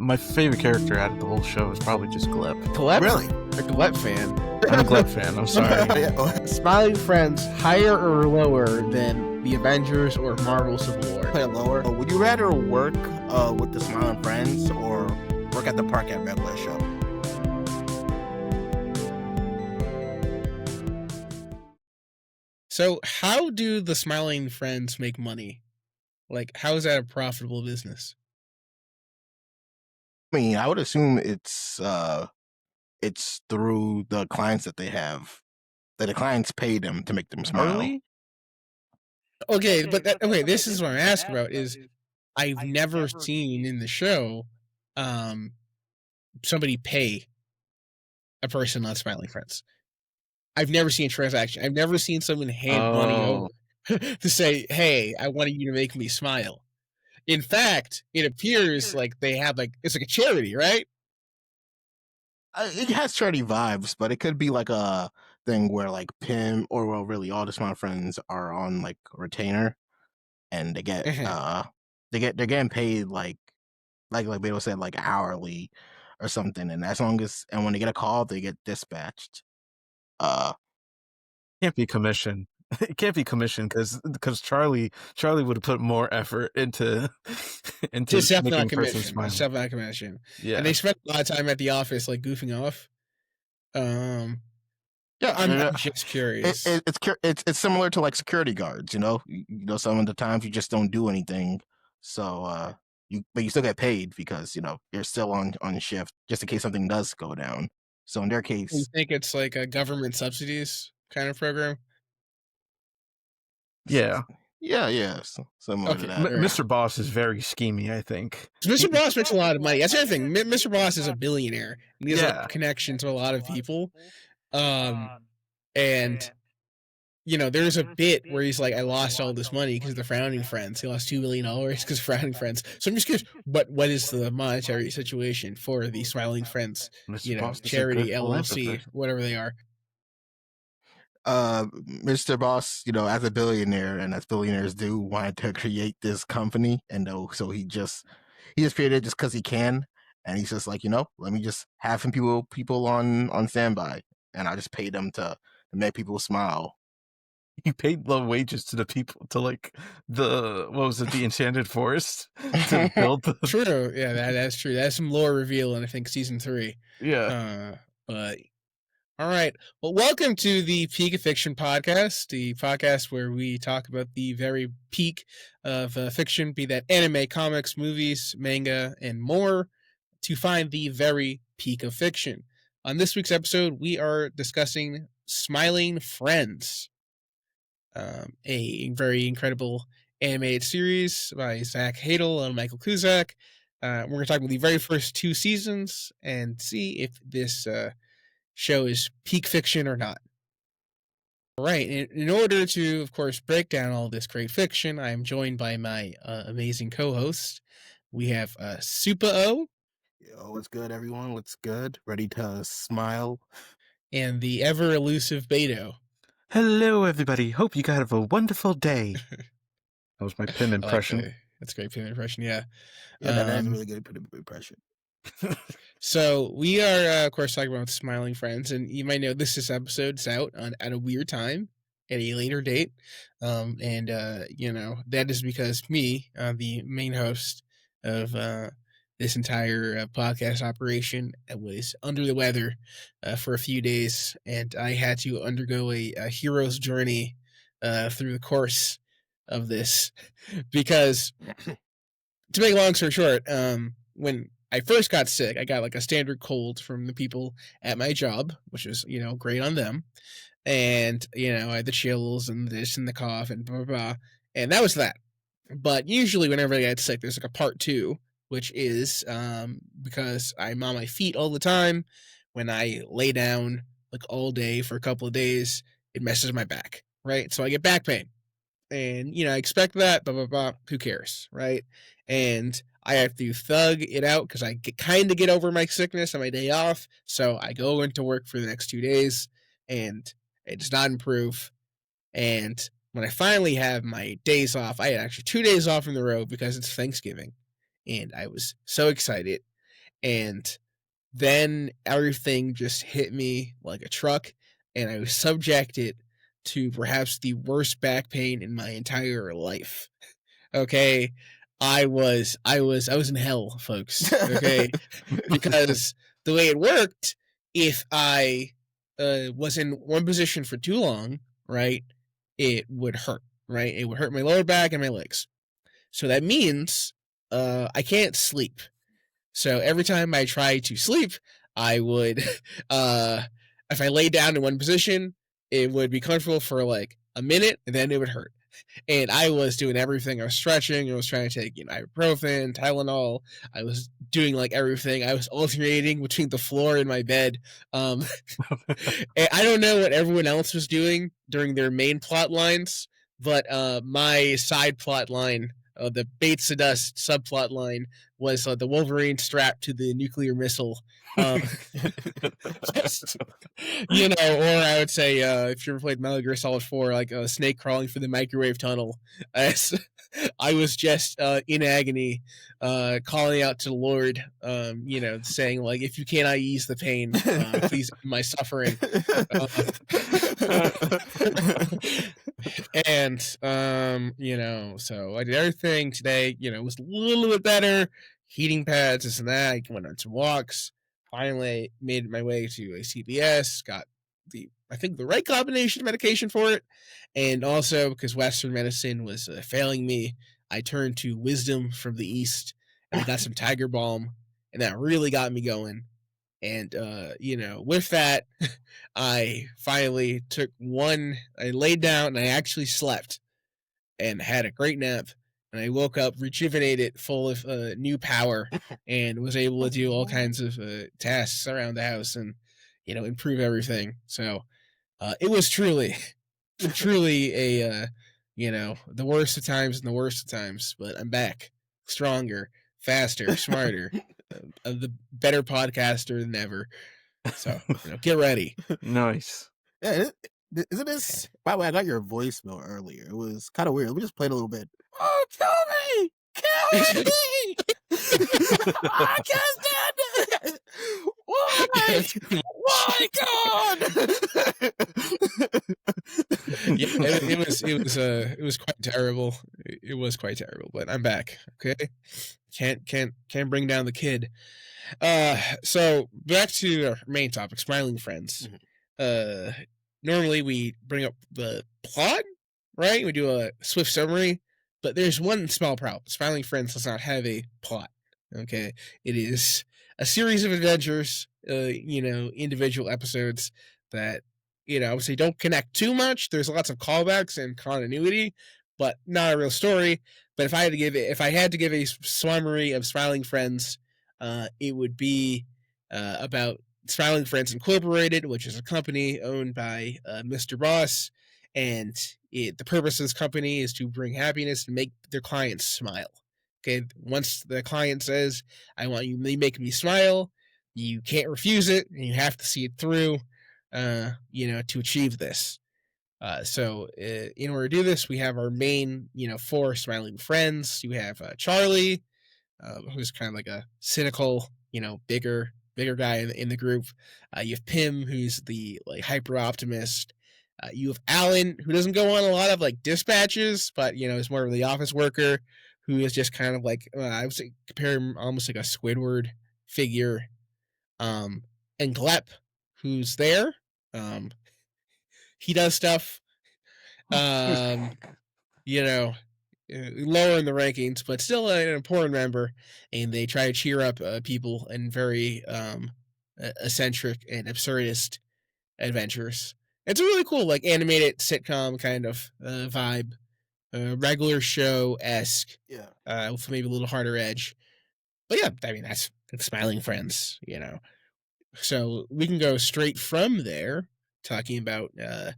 My favorite character out of the whole show is probably just Glep. Glep? Really? A Glep fan. I'm a Glep fan. I'm sorry. Smiling Friends higher or lower than the Avengers or Marvel Civil War? Play it lower. Would you rather work with the Smiling Friends or work at the park at regular show? So how do the Smiling Friends make money? Like, how is that a profitable business? I mean, I would assume it's through the clients that they have. That the clients pay them to make them smile. Really? Okay, but this is what I'm asking about is I've never seen in the show somebody pay a person on Smiling Friends. I've never seen a transaction. I've never seen someone hand money over to say, "Hey, I want you to make me smile." In fact, it appears like they have it's like a charity, right? It has charity vibes, but it could be like a thing where like Pim or well, really all the Smile Friends are on like retainer, and they get they're getting paid like Beto said, like hourly or something, and as long as when they get a call, they get dispatched. Can't be commission. It can't be commission because Charlie would have put more effort into Just making not a person commission. smile. Just not commission. Yeah, and they spent a lot of time at the office like goofing off. Yeah, I'm just curious. It's similar to like security guards, you know, some of the times you just don't do anything, so but you still get paid because you're still on shift just in case something does go down. So in their You case, think it's like a government subsidies kind of program? yeah. Similar to Okay. that. Mr. Boss is very schemy, I think. Mr. Boss makes a lot of money. That's the other thing. Mr. Boss is a billionaire. And he has Yeah. a connection to a lot of people. And there's a bit where he's like, I lost all this money because of the Frowning Friends. He lost $2 million because of Frowning Friends. So I'm just curious, what is the monetary situation for the Smiling Friends, Mr. Boss is a charity, good LLC, philanthropist. whatever they are? Mr. Boss, as a billionaire and as billionaires do, wanted to create this company, and so he just created it just because he can, and he's just like, let me just have some people on standby, and I just pay them to make people smile. He paid low wages to the people to like the Enchanted Forest to build the True, yeah, that's true. That's some lore reveal in I think season 3. Yeah. But all right. Well, welcome to the Peak of Fiction podcast, the podcast where we talk about the very peak of fiction, be that anime, comics, movies, manga, and more, to find the very peak of fiction. On this week's episode, we are discussing Smiling Friends, a very incredible animated series by Zach Hadel and Michael Cusack. We're going to talk about the very first 2 seasons and see if this show is peak fiction or not. All right. In order to, of course, break down all this great fiction, I am joined by my amazing co-host. We have Supa O. Yo, what's good, everyone? What's good? Ready to smile? And the ever elusive Beto. Hello, everybody. Hope you have a wonderful day. That was my Pim impression. That's a great Pim impression, yeah. Yeah, that's a really good impression. So we are, of course, talking about Smiling Friends, and you might know this episode's out at a weird time at a later date, and that is because me, the main host of this entire podcast operation, was under the weather for a few days, and I had to undergo a hero's journey through the course of this because, to make a long story short, when I first got sick, I got like a standard cold from the people at my job, which was, great on them. And, I had the chills and this and the cough and blah, blah, blah. And that was that. But usually whenever I get sick, there's like a part 2, which is because I'm on my feet all the time. When I lay down like all day for a couple of days, it messes my back, right? So I get back pain. And, I expect that, blah, blah, blah. Who cares, right? And I have to thug it out because I kind of get over my sickness on my day off. So I go into work for the next 2 days and it does not improve. And when I finally have my days off, I had actually 2 days off in the row because it's Thanksgiving. And I was so excited. And then everything just hit me like a truck, and I was subjected to perhaps the worst back pain in my entire life. Okay. I was in hell, folks. Okay. Because the way it worked, if I was in one position for too long, right, it would hurt, right? It would hurt my lower back and my legs. So that means I can't sleep. So every time I try to sleep, I would, uh, if I lay down in one position, it would be comfortable for like a minute and then it would hurt. And I was doing everything. I was stretching. I was trying to take, ibuprofen, Tylenol. I was doing like everything. I was alternating between the floor and my bed. Um, and I don't know what everyone else was doing during their main plot lines, but my side plot line, the Bates to Dust subplot line, was the Wolverine strapped to the nuclear missile. Um, just, or I would say, if you ever played Metal Gear Solid 4, like a snake crawling through the microwave tunnel. As I was just in agony, calling out to the Lord, saying, like, if you cannot ease the pain, please end my suffering. And, so I did everything today, it was a little bit better. Heating pads, this and that. I went on some walks. Finally made my way to a CVS, got I think the right combination of medication for it. And also because Western medicine was failing me, I turned to wisdom from the East and I got some Tiger Balm, and that really got me going. And, with that, I finally I laid down and I actually slept and had a great nap. And I woke up rejuvenated, full of new power, and was able to do all kinds of tasks around the house and, improve everything. So it was truly, truly the worst of times and the worst of times. But I'm back, stronger, faster, smarter, the better podcaster than ever. So get ready. Nice. Yeah, isn't this? By the way, I got your voicemail earlier. It was kind of weird. We just played a little bit. Oh, kill me! Kill me! I can't stand it! Why? God! Yeah, it was quite terrible. It was quite terrible, but I'm back. Okay, can't bring down the kid. So back to our main topic, smiling friends. Normally we bring up the plot, right? We do a swift summary, but there's one small problem. Smiling Friends does not have a plot. Okay, it is a series of adventures, individual episodes that, I would say don't connect too much. There's lots of callbacks and continuity, but not a real story. But if I had to give a summary of Smiling Friends, it would be about Smiling Friends Incorporated, which is a company owned by Mr. Boss, and the purpose of this company is to bring happiness and make their clients smile. Okay, once the client says, "I want you to make me smile," you can't refuse it, and you have to see it through, to achieve this. So in order to do this, we have our main, four smiling friends. You have Charlie, who's kind of like a cynical, bigger guy in the group. You have Pim, who's the like hyper optimist. You have Alan, who doesn't go on a lot of like dispatches, but is more of the office worker, who is just kind of like I would say compare him almost like a Squidward figure. And Glep, who's there. He does stuff. Lower in the rankings, but still an important member, and they try to cheer up people in very eccentric and absurdist adventures. It's a really cool, like animated sitcom kind of vibe, regular show esque, with maybe a little harder edge. But yeah, I mean that's Smiling Friends, So we can go straight from there, talking about the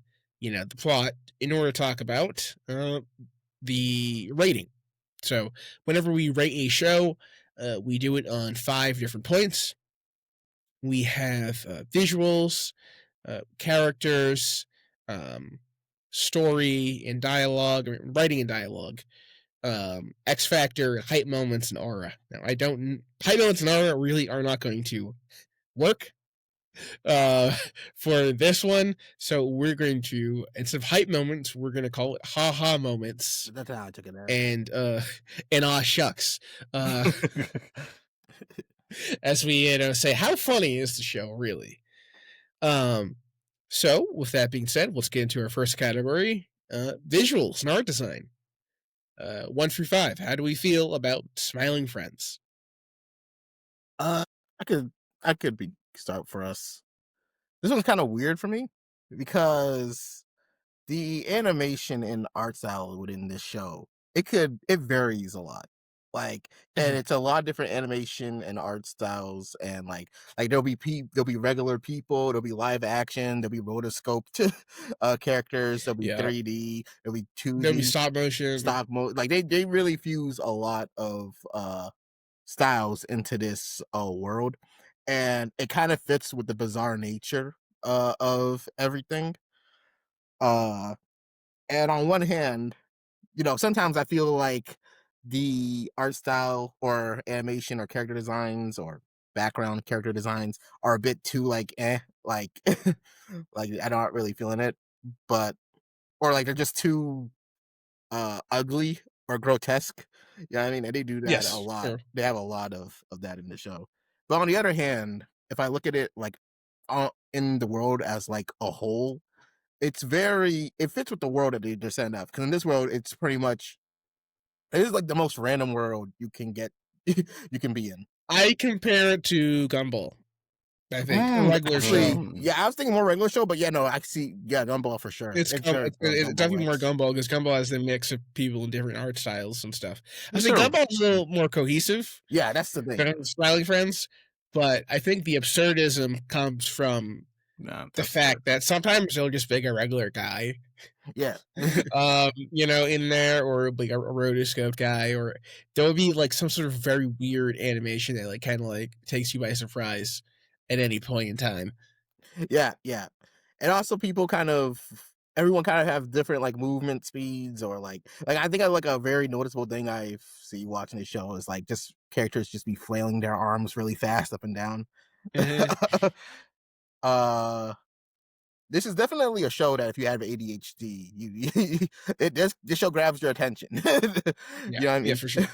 plot, in order to talk about the rating. So whenever we rate a show, we do it on 5 different points. We have visuals, characters, story and dialogue, writing and dialogue, X Factor, hype moments, and aura. Now, hype moments and aura really are not going to work uh for this one, so we're going to, instead of hype moments, we're going to call it ha moments, That's how I took it out. and aw shucks, as we say, how funny is the show really? um so with that being said, let's get into our first category, visuals and art design. 1 through 5, how do we feel about Smiling Friends? Uh, I could be start for us. This one's kind of weird for me because the animation and art style within this show, it varies a lot. Like, and it's a lot of different animation and art styles, and like there'll be regular people, there'll be live action, there'll be rotoscoped characters, there'll be Yeah, 3D, there'll be there'll be 2D, stop motion. like they really fuse a lot of styles into this world, and it kind of fits with the bizarre nature of everything. uh and on one hand, sometimes I feel like the art style or animation or character designs or background character designs are a bit too like like I'm not really feeling it, but or like they're just too ugly or grotesque. You know what I mean? And they do that a Yes, lot. sure. They have a lot of that in the show. But on the other hand, if I look at it like in the world as like a whole, it fits with the world that they're setting up. Because in this world, it's pretty much it is like the most random world you can get you can be in. I compare it to Gumball. I think a regular Actually, show. Mm. yeah, I was thinking more regular show, but yeah, no, I see, yeah, Gumball for sure. It's definitely more ranks. Gumball, because Gumball has the mix of people in different art styles and stuff. I Is think there? Gumball's a little more cohesive Yeah, that's the thing. than Smiling Friends, but I think the absurdism comes from Nah, the that's fair. fact that sometimes they'll just make a regular guy, Yeah. in there, or like a rotoscope guy, or there'll be like some sort of very weird animation that like kind of like takes you by surprise at any point in time. Yeah, yeah. And also people everyone kind of have different like movement speeds, or like I think I like a very noticeable thing I see watching the show is like just characters just be flailing their arms really fast up and down. Mhm. uh this is definitely a show that if you have ADHD, this show grabs your attention. You Yeah, know what I yeah, mean? for sure.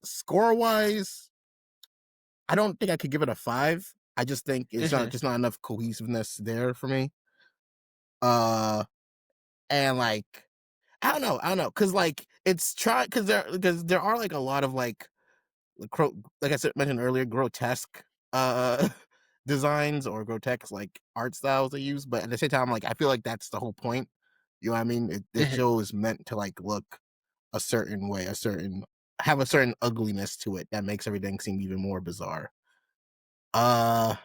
Score wise, I don't think I could give it a 5. I just think it's not Mhm. just not enough cohesiveness there for me. Uh and like I don't know, because like it's try because there are like a lot of like I said mentioned earlier, grotesque uh designs or grotesque like art styles they use, but at the same time, like I feel like that's the whole point. You know what I mean? The Mhm. show is meant to like look a certain way, have a certain ugliness to it that makes everything seem even more bizarre. Uh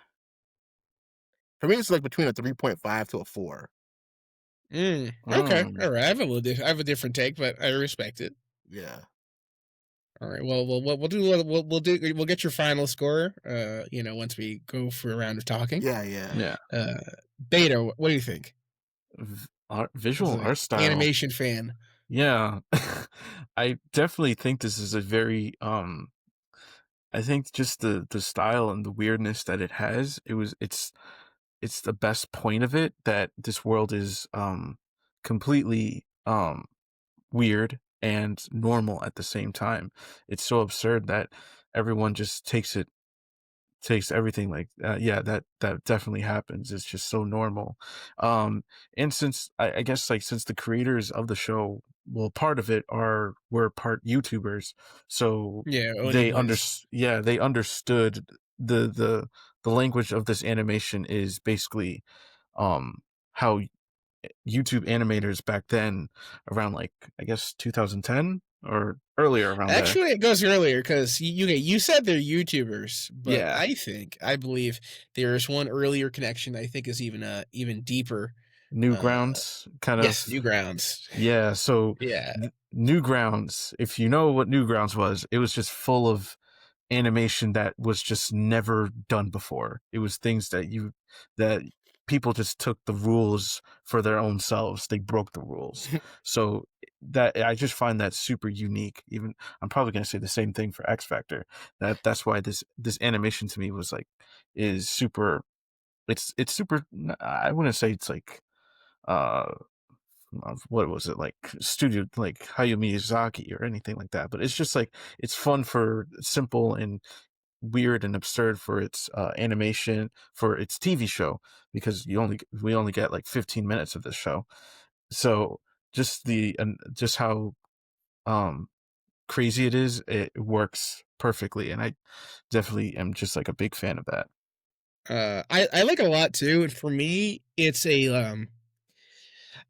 for me, it's like between a 3.5 to a 4. Okay, Mm. all right. I have a different take, but I respect it. Yeah. All right. Well, we'll get your final score. Once we go for a round of talking. Yeah, yeah. Yeah. Uh, Beta, what do you think? As Visual an art style. animation fan. Yeah. I definitely think this is a very I think just the style and the weirdness that it has, it's the best point of it, that this world is completely weird and normal at the same time. It's so absurd that everyone just takes everything like yeah, that definitely happens. It's just so normal. And since I guess like since the creators of the show, well, part of it were part YouTubers, so Yeah, owning voice. they understood the language of this animation is basically how YouTube animators back then, around like I guess 2010 or earlier around there. Actually, it goes earlier, because you said they're YouTubers, but Yeah, I believe there's one earlier connection I think is even deeper. Uh, Newgrounds kind yes, of. Newgrounds. Yeah, so Yeah. Newgrounds, if you know what Newgrounds was, it was just full of animation that was just never done before. It was things that people just took the rules for their own selves. They broke the rules. So that I just find that super unique. Even I'm probably going to say the same thing for X Factor. That's why this animation to me was like is super. It's super. I wouldn't say it's like uh what was it like studio like Hayao Miyazaki or anything like that, but it's just like it's fun for simple and weird and absurd for its animation for its TV show, because we only get like 15 minutes of this show. So just just how um crazy it is, it works perfectly, and I definitely am just like a big fan of that. I like it a lot too. And for me, it's a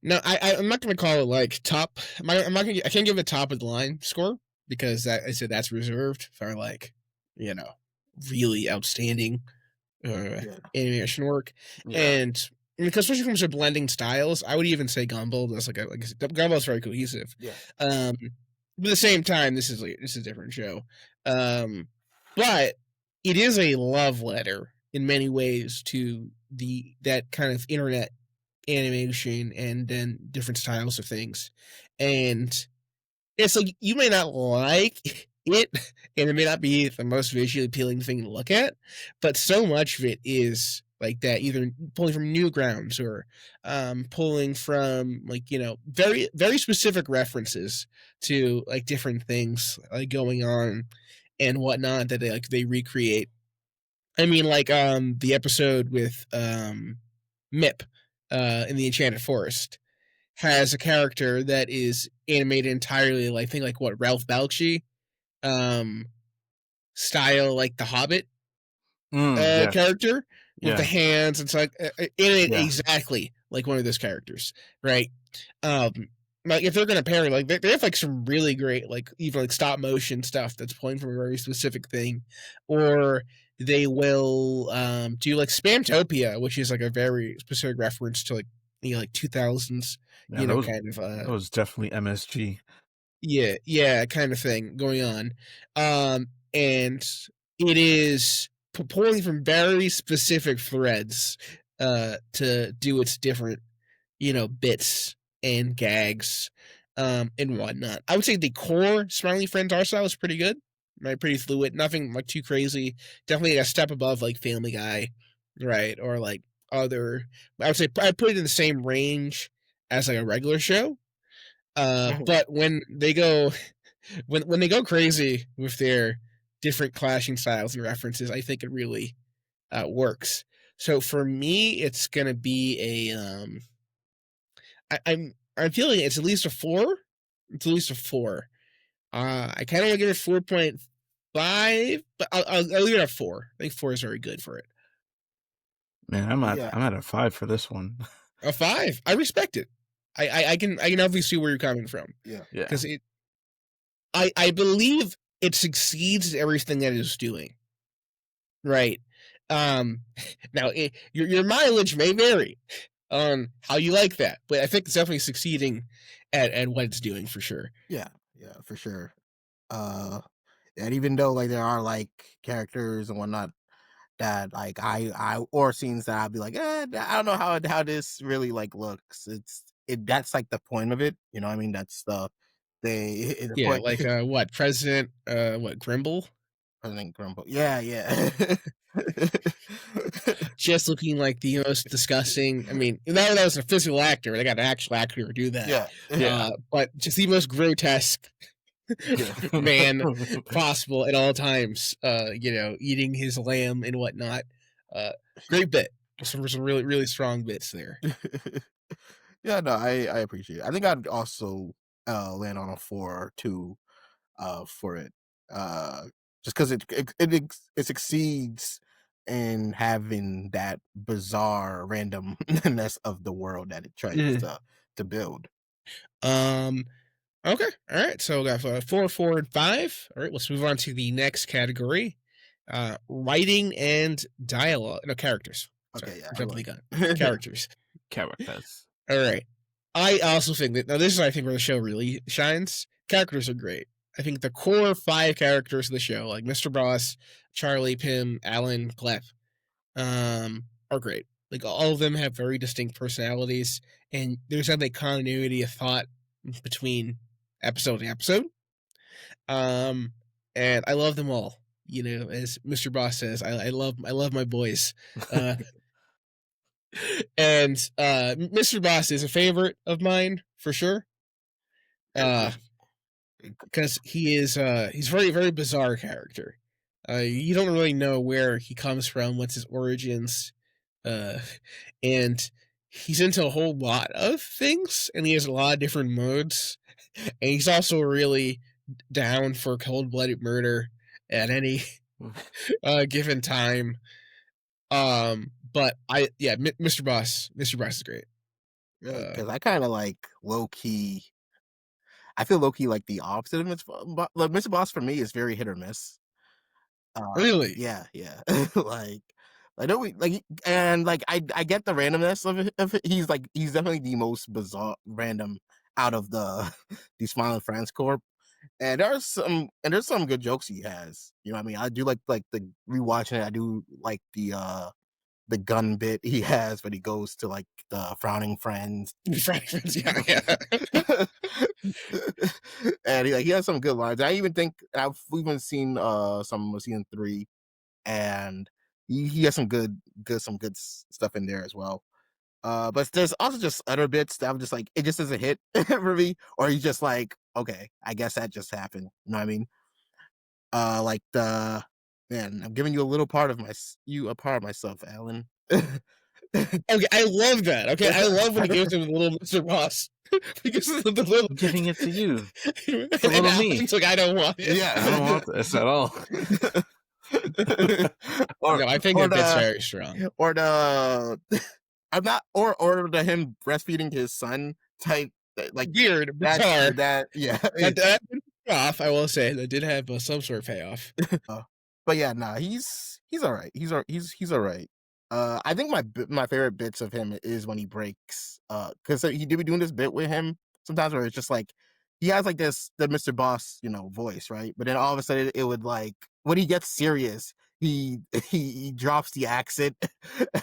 no, I'm not gonna call it like top. I'm not gonna. I can't give it top of the line score because I said that's reserved for like, you know, really outstanding Yeah. animation work. Yeah. And because especially from blending styles, I would even say Gumball does like I said, Gumball's very cohesive. Yeah. But at the same time, this is a different show. But it is a love letter in many ways to that kind of internet animation and then different styles of things. And it's like you may not like it, and it may not be the most visually appealing thing to look at, but so much of it is like that, either pulling from Newgrounds or pulling from like very very specific references to like different things like going on and whatnot that they recreate. I mean, like the episode with Mip in the Enchanted Forest has a character that is animated entirely like I think like what Ralph Bakshi um style, like the Hobbit Yeah. character with the Yeah. hands. It's like animated Yeah. exactly like one of those characters, right? Um like if they're gonna pair, like they have like some really great like even like stop motion stuff that's pulling from a very specific thing, or they will do like Spamtopia, which is like a very specific reference to like like 2000s Yeah, kind of that was definitely MSG. yeah, kind of thing going on. And it is pulling from very specific threads to do its different, bits and gags and whatnot. I would say the core Smiley Friends art style is pretty good, right? Pretty fluid, nothing like too crazy. Definitely a step above like Family Guy, right? Or like other, I would say I put it in the same range as like a regular show. But when they go when they go crazy with their different clashing styles and references, I think it really works. So for me, it's gonna be a I'm feeling it's at least a 4. It's at least a 4. I kind of want to give it 4.5, but I'll leave it at 4. I think 4 is very good for it. Man, Yeah. I'm at a 5 for this one. A 5, I respect it. I can obviously see where you're coming from. Yeah. Yeah. Because I believe it succeeds at everything that it's doing. Right. Um, now your mileage may vary on how you like that, but I think it's definitely succeeding at what it's doing for sure. Yeah. Yeah, for sure. And even though like there are like characters and whatnot that like I or scenes that I'll be like, I don't know how this really like looks. That's like the point of it. You know what I mean? That's the Yeah, point. like what President what Grimble President Grumble. Yeah, yeah. just looking like the most disgusting. I mean, that was a physical actor. They got an actual actor to do that. Yeah. Yeah. But just the most grotesque Yeah. man possible at all times. Eating his lamb and whatnot. Great bit. Some really really strong bits there. Yeah, no, I appreciate it. I think I'd also land on a 4 too for it. Just because it succeeds in having that bizarre randomness of the world that it tries to build. Okay. All right. So we got 4, 4, and 5. All right. Let's move on to the next category. Writing and dialogue. No, characters. Sorry, Okay, yeah. I'm jumping the gun. Characters. Characters. All right. I also think that now this is I think where the show really shines. Characters are great. I think the core 5 characters of the show, like Mr. Boss, Charlie, Pim, Alan, Glep, are great. Like all of them have very distinct personalities, and there's that like continuity of thought between episode to episode. And I love them all. You know, as Mr. Boss says, I love my boys. Uh, and Mr. Boss is a favorite of mine for sure. Because he's very very bizarre character. You don't really know where he comes from, what's his origins, uh, and he's into a whole lot of things, and he has a lot of different modes, and he's also really down for cold-blooded murder at any given time. But Mr. Mr. Boss is great. Because I kind of like low key. I feel low key like the opposite of Mr. Boss for me is very hit or miss. Really? Yeah. Like I know and like I get the randomness of it. He's definitely the most bizarre random out of the Smiling Friends Corp. And there's some good jokes he has. You know what I mean? I do like the rewatching it. I do like the gun bit he has when he goes to like the frowning friends. Frowning friends, yeah. And he has some good lines. I even think I've even seen some of season 3, and he has some good stuff in there as well. But there's also just other bits that I'm just like, it just doesn't hit for me, or he's just like, okay, I guess that just happened. You know what I mean? Like I'm giving you a little part of myself, Alan. Okay, I love that. Okay, I love when he gives him the little Mr. Boss because of the little I'm giving it to you. It's a little me. Like I don't want it. Yeah, I don't want this at all. No, I think that's very strong. Or the I'm not or the him breastfeeding his son type, like weird, bizarre. That That off. I will say that did have some sort of payoff. But yeah, nah, he's all right. He's all right. I think my favorite bits of him is when he breaks. Because he did be doing this bit with him sometimes where it's just like he has like the Mr. Boss, voice, right? But then all of a sudden it would like when he gets serious, he drops the accent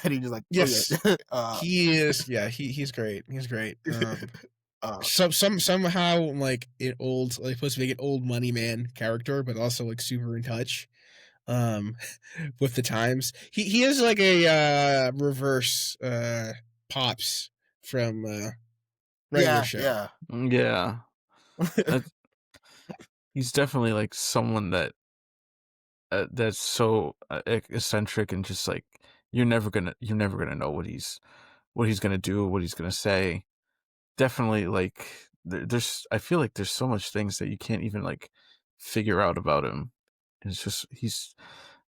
and he just like yes, oh, yeah. He is. Yeah, he's great. He's great. Somehow like an old, like supposed to make an old money man character, but also like super in touch with the times. He is like a reverse Pops from regular show. Yeah. He's definitely like someone that that's so eccentric and just like you're never gonna know what he's gonna do, what he's gonna say. Definitely like I feel like there's so much things that you can't even like figure out about him. It's just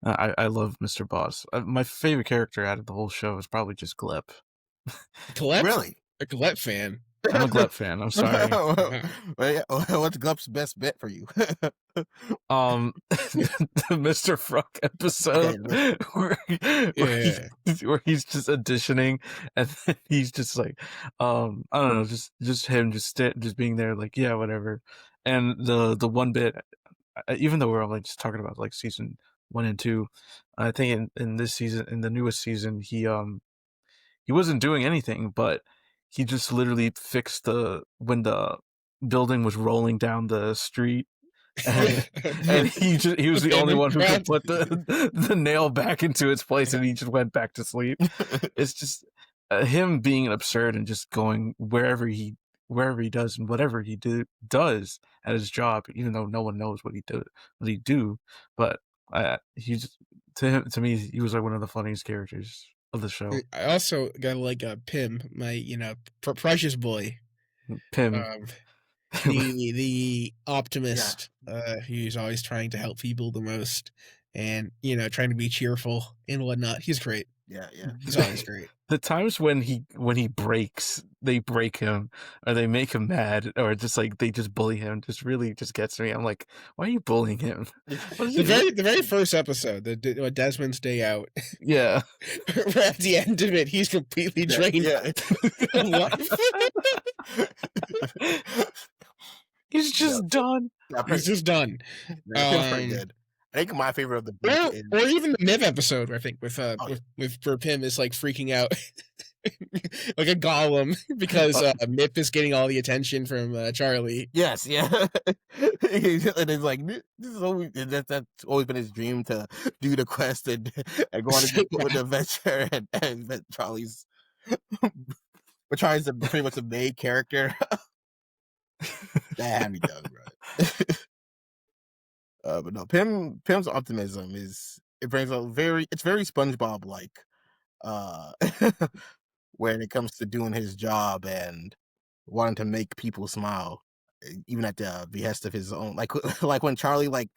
I love Mr. Boss. My favorite character out of the whole show is probably just Glep. Glep? Really? A Glep fan. I'm a Glep fan. I'm sorry. What's Glep's best bet for you? The Mr. Fruck episode where he's just auditioning and then he's just like I don't know, just him just being there like yeah whatever. And the one bit, even though we're like just talking about like season 1 and 2, I think in this season, in the newest season, he wasn't doing anything, but he just literally fixed when the building was rolling down the street, and he was the only one who could put the nail back into its place, and he just went back to sleep. It's just him being absurd and just going wherever he does and whatever he does at his job, even though no one knows what he do. But to me, he was like one of the funniest characters of the show. I also got like a Pim, my precious boy, Pim, the optimist, who's always trying to help people the most, and trying to be cheerful and whatnot. He's great. Yeah. He's always great. The times when he breaks, they break him, or they make him mad, or just like they just bully him, just really just gets me. I'm like, why are you bullying him? The very first episode, the Desmond's Day Out. Yeah. Where at the end of it, he's completely drained. Yeah. He's just done. Yeah, he's just done. That's pretty good. I think my favorite of the book is or even the Miv episode, where I think with oh yeah. where Pym is like freaking out like a golem because Mip is getting all the attention from Charlie. Yes, yeah. And it's like this is always that's always been his dream to do the quest and go on So, with the adventure and that Charlie's but Charlie's pretty much the main character. That had me done, bro. But no, Pym's optimism it brings a it's very SpongeBob like uh when it comes to doing his job and wanting to make people smile, even at the behest of his own. Like like when Charlie like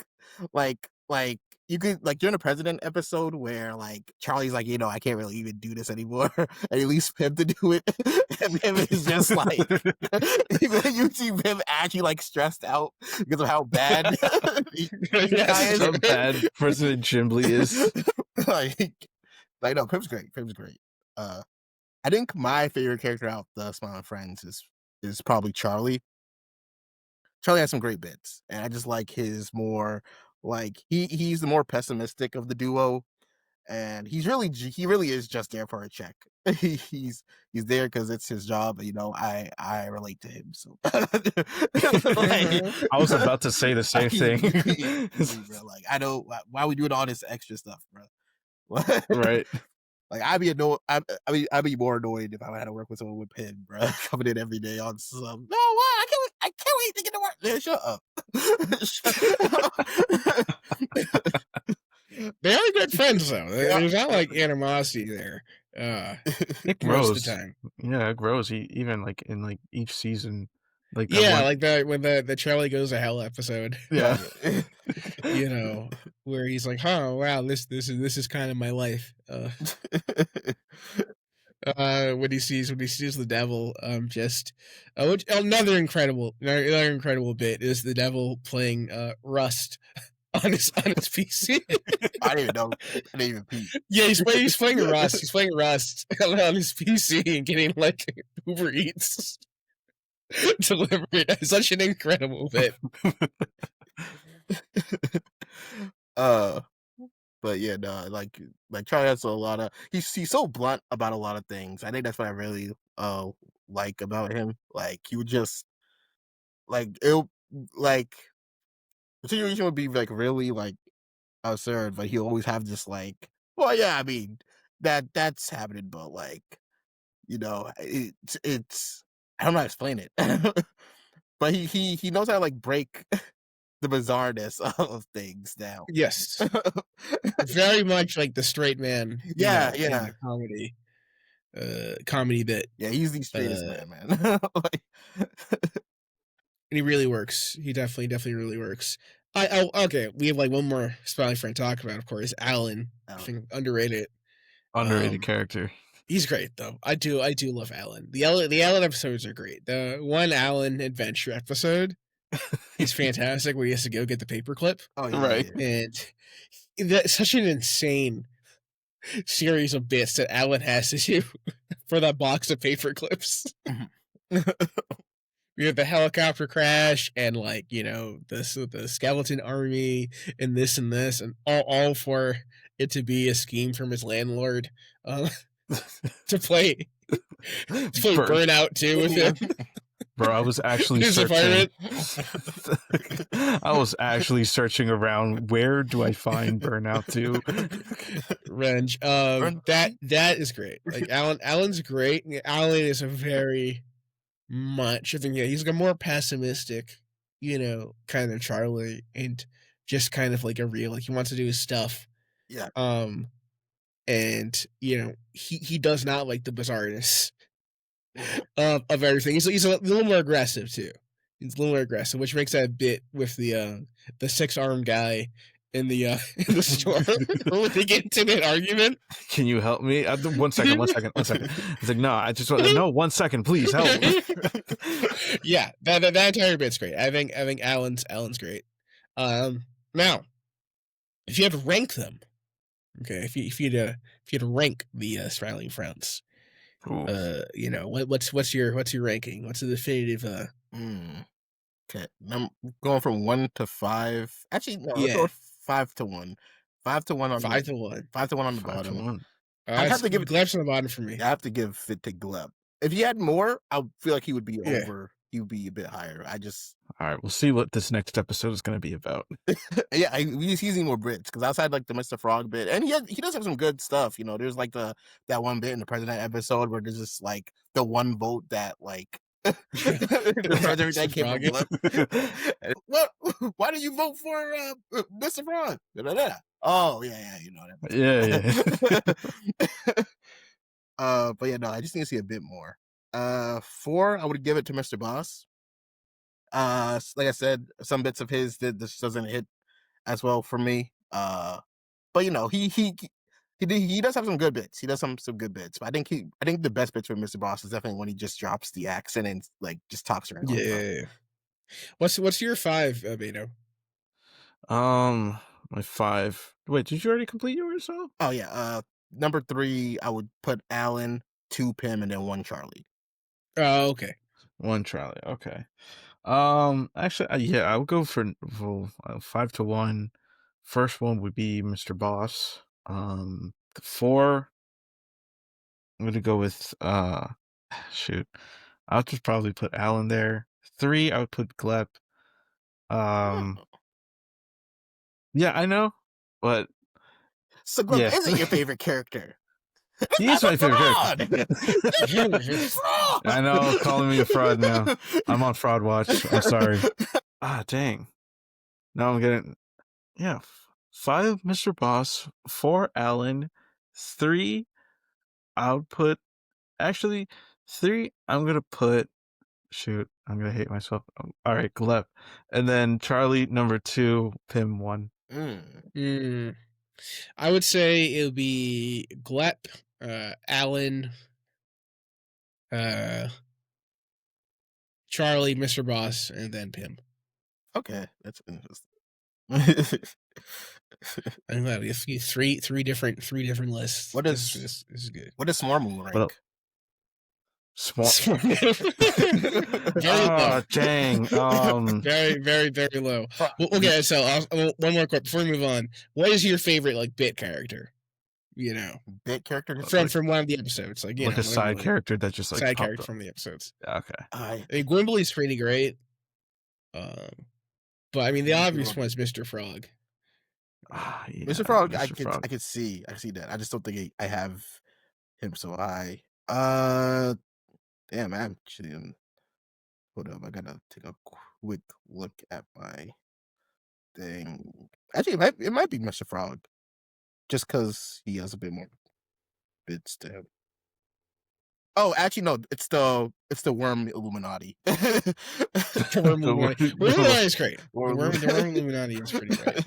you could like during the president episode where like Charlie's like, I can't really even do this anymore, and he leaves Pim to do it, and Pim is just like, you see Pim actually like stressed out because of how bad yes, How bad President Chimbley is. like no, Pim's great. Pim's great. I think my favorite character out the Smiling Friends is probably Charlie. Charlie has some great bits, and I just like his more like he's the more pessimistic of the duo, and he really is just there for a check. he's there because it's his job. I relate to him, so like, I was about to say the same thing. Bro, like I know why we doing all this extra stuff, bro. Right. Like I'd be annoyed. I'd be more annoyed if I had to work with someone with Pin, bro, coming in every day on some. No, why? I can't wait to get to work. Man, shut up. they are good friends though. There's not like animosity there. It Most grows. of the time. Yeah, it grows. Even like in like each season, like that Yeah, one. like when the Charlie Goes to Hell episode. Yeah. Where he's like, "Oh wow, this is kind of my life." When he sees the devil, another incredible bit is the devil playing Rust on his PC. I didn't even know. I didn't even peep. Yeah, he's playing Rust. He's playing Rust on his PC and getting like Uber Eats delivered. It's such an incredible bit. But yeah, no, like Charlie has a lot of he's so blunt about a lot of things. I think that's what I really like about him. Like he would just like it'll like the situation would be like really like absurd, but he'll always have this like, well, yeah, I mean that's happening, but like it's I don't know how to explain it, but he knows how to like break the bizarreness of things down. Yes, very much like the straight man. Yeah, in the comedy bit. Yeah, he's the straightest man. Like, and he really works. He definitely really works. Okay. We have like one more Smiling Friend to talk about, of course. Alan, I think underrated. Underrated character. He's great though. I do love Alan. The Alan episodes are great. The one Alan adventure episode is fantastic where he has to go get the paperclip. oh yeah, Right. yeah. And that's such an insane series of bits that Alan has to do for that box of paperclips. We have the helicopter crash and like the skeleton army and this and all for it to be a scheme from his landlord to play Burnout 2 with him. Bro, I was actually His searching. I was actually searching around. Where do I find Burnout 2? Revenge. That is great. Like Alan's great. Alan is a very much. I think he's a more pessimistic, kind of Charlie, and just kind of like a real. Like he wants to do his stuff. Yeah. And he does not like the bizarreness of everything. He's a little more aggressive too. He's a little more aggressive, which makes that bit with the 6-armed guy in the store when they get into an argument. Can you help me? 1 second. It's like, no, I just want to know. 1 second, please help. Yeah, that entire bit's great. I think Alan's great. Now, if you had to rank them, okay, if you had to rank the Smiling Friends, what's your ranking? What's the definitive? Okay, I'm going from 1 to 5. Actually, no, Yeah. 5-1. 5-1 on the 5-1. 5-1 on the 5 to bottom. 1. I'd have to give it. Glep's on the bottom for me. I have to give it to Glep. If he had more, I feel like he would be Yeah. over. He would be a bit higher. I just All right, we'll see what this next episode is going to be about. yeah, he's using more bits because outside like the Mr. Frog bit, and he does have some good stuff. You know, there's like that one bit in the president episode where there's just like the one vote that like the president that came from Glep. What? Why do you vote for Mr. Frog? Da-da-da. Oh yeah, you know Yeah. that. But yeah, no, I just need to see a bit more. 4, I would give it to Mr. Boss. Like I said, some bits of his that this doesn't hit as well for me. But you know, he does have some good bits. He does some good bits. But I think the best bits for Mr. Boss is definitely when he just drops the accent and like just talks around. Yeah. What's your 5, Beto? My 5. Wait, did you already complete yours? Oh yeah. Number 3, I would put Alan, 2 Pim, and then 1 Charlie. Oh, okay. 1 Charlie. Okay. Actually, yeah, I would go for 5-1. First one would be Mr. Boss. 4, I'm gonna go with shoot. I'll just probably put Alan there. 3, I would put Glep. Yeah, I know, but So Glep yeah. isn't your favorite character. He is my favorite character. I know, calling me a fraud now. I'm on fraud watch. I'm sorry. Dang. Now I'm getting 5 Mr. Boss, 4 Alan, 3 I would put 3 I'm gonna put I'm gonna hate myself. All right, Glep, and then Charlie number 2, Pim 1. I would say it would be Glep, Alan, Charlie, Mr. Boss, and then Pim. Okay, that's interesting. I'm glad we have three different lists. What is this is good? What is Smarmu rank? Dang. Very, very, very low. Well, okay, so one more quick before we move on. What is your favorite like bit character? You know, bit character from one of the episodes, like a side character that just like side character from the episodes. Okay. I mean, Gwimbly's pretty great. But I mean, the obvious one is Mr. Frog. Yeah, Mr. Frog, I could see that. I just don't think I have him so high. Damn, I'm actually. Hold up, I gotta take a quick look at my thing. Actually, it might be Mr. Frog, just because he has a bit more bits to him. Oh, actually, no, it's the Worm Illuminati. The Worm Illuminati is great. The Worm Illuminati is pretty great.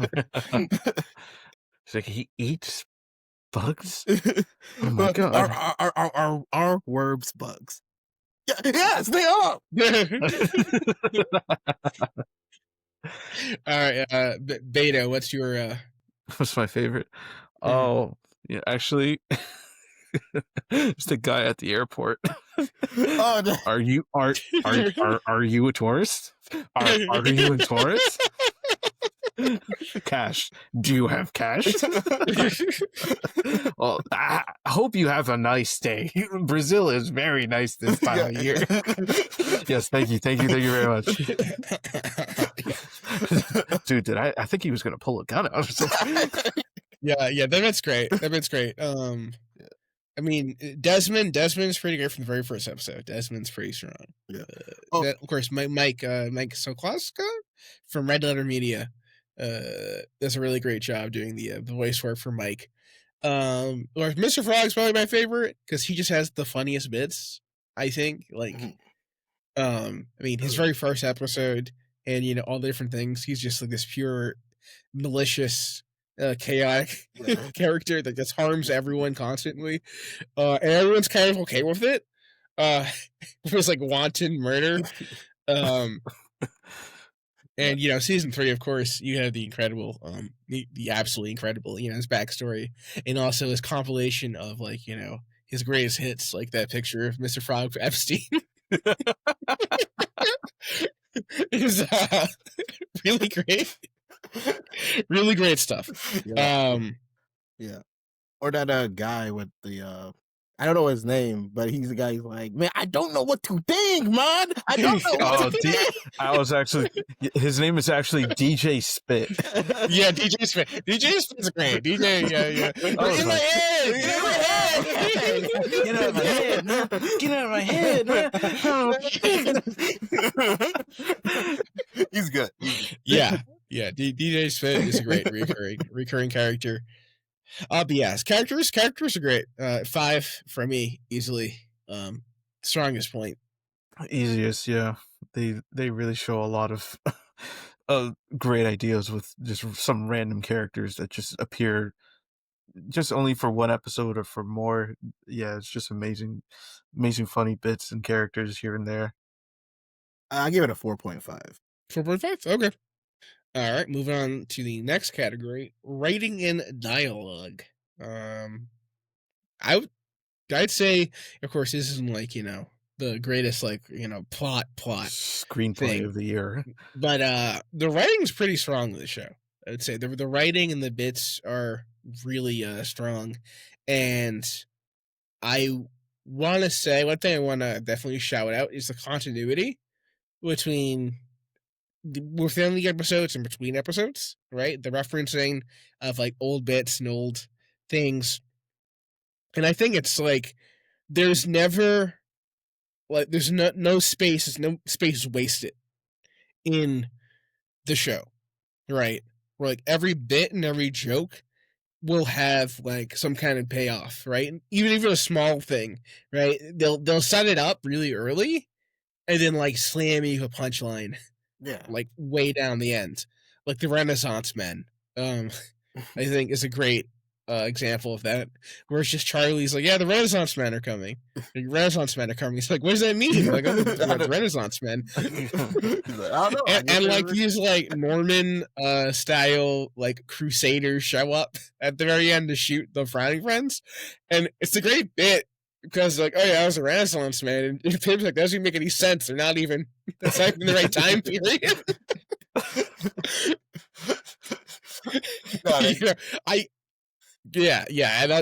It's like he eats bugs. Oh my god! Are worms bugs? Yeah, yes, they are. All right, Beto, what's your? What's my favorite? Oh, yeah, actually, it's the guy at the airport. Oh, no. Are you a tourist? Are you a tourist? Cash. Do you have cash? Well, I hope you have a nice day. Brazil is very nice this time of year. Yes, thank you very much. Dude, I think he was gonna pull a gun out or something. Yeah, that bit's great. I mean, Desmond's pretty great from the very first episode. Desmond's pretty strong. Yeah. Of course, Mike Sokoska from Red Letter Media does a really great job doing the voice work for Mike. Mr. Frog's probably my favorite because he just has the funniest bits. I think, I mean, his very first episode, and you know all the different things. He's just like this pure, malicious, chaotic character that just harms everyone constantly, and everyone's kind of okay with it. It was like wanton murder. And you know, season 3, of course, you have the incredible, the absolutely incredible, you know, his backstory, and also his compilation of like, you know, his greatest hits, like that picture of Mr. Frog for Epstein. It was really great. Really great stuff. Yeah. Yeah. Or that guy with the I don't know his name, but he's the guy who's like, man, I don't know what to think, man. I don't know what Oh, to think. I was actually his name is actually DJ Spit. Yeah, DJ Spit. DJ Spit's great. DJ, yeah. I was In my like, head! Get out of my head, man. Get out of my head, man. He's good. Yeah. DJ Spit is a great recurring character. But yes, characters are great. 5 for me, easily. Strongest point. Easiest, yeah. They really show a lot of great ideas with just some random characters that just appear just only for one episode or for more. Yeah, it's just amazing funny bits and characters here and there. I give it a 4.5. 4.5? Okay. All right, moving on to the next category, writing and dialogue. I'd say, of course, this isn't like, the greatest, like, plot Screenplay thing. of the year. But the writing's pretty strong in the show. I would say the writing and the bits are really strong. And I want to say, one thing I want to definitely shout out is the continuity within the episodes and between episodes, right? The referencing of like old bits and old things. And I think it's like there's never like there's no space wasted in the show, right? Where like every bit and every joke will have like some kind of payoff, right? Even if it's a small thing, right? They'll set it up really early and then like slam you a punchline, Yeah. like way down the end, like the Renaissance Men. I think is a great example of that, where it's just Charlie's like, yeah, the Renaissance Men are coming. The Renaissance Men are coming. He's like, what does that mean? Like, I'm the Renaissance Men. He's like, I don't know. And like these like Norman style like crusaders show up at the very end to shoot the Frowning Friends, and it's a great bit because like, oh yeah, I was a Renaissance Man, and Pim's like, that doesn't even make any sense. They're not even that's not even the right time period. No,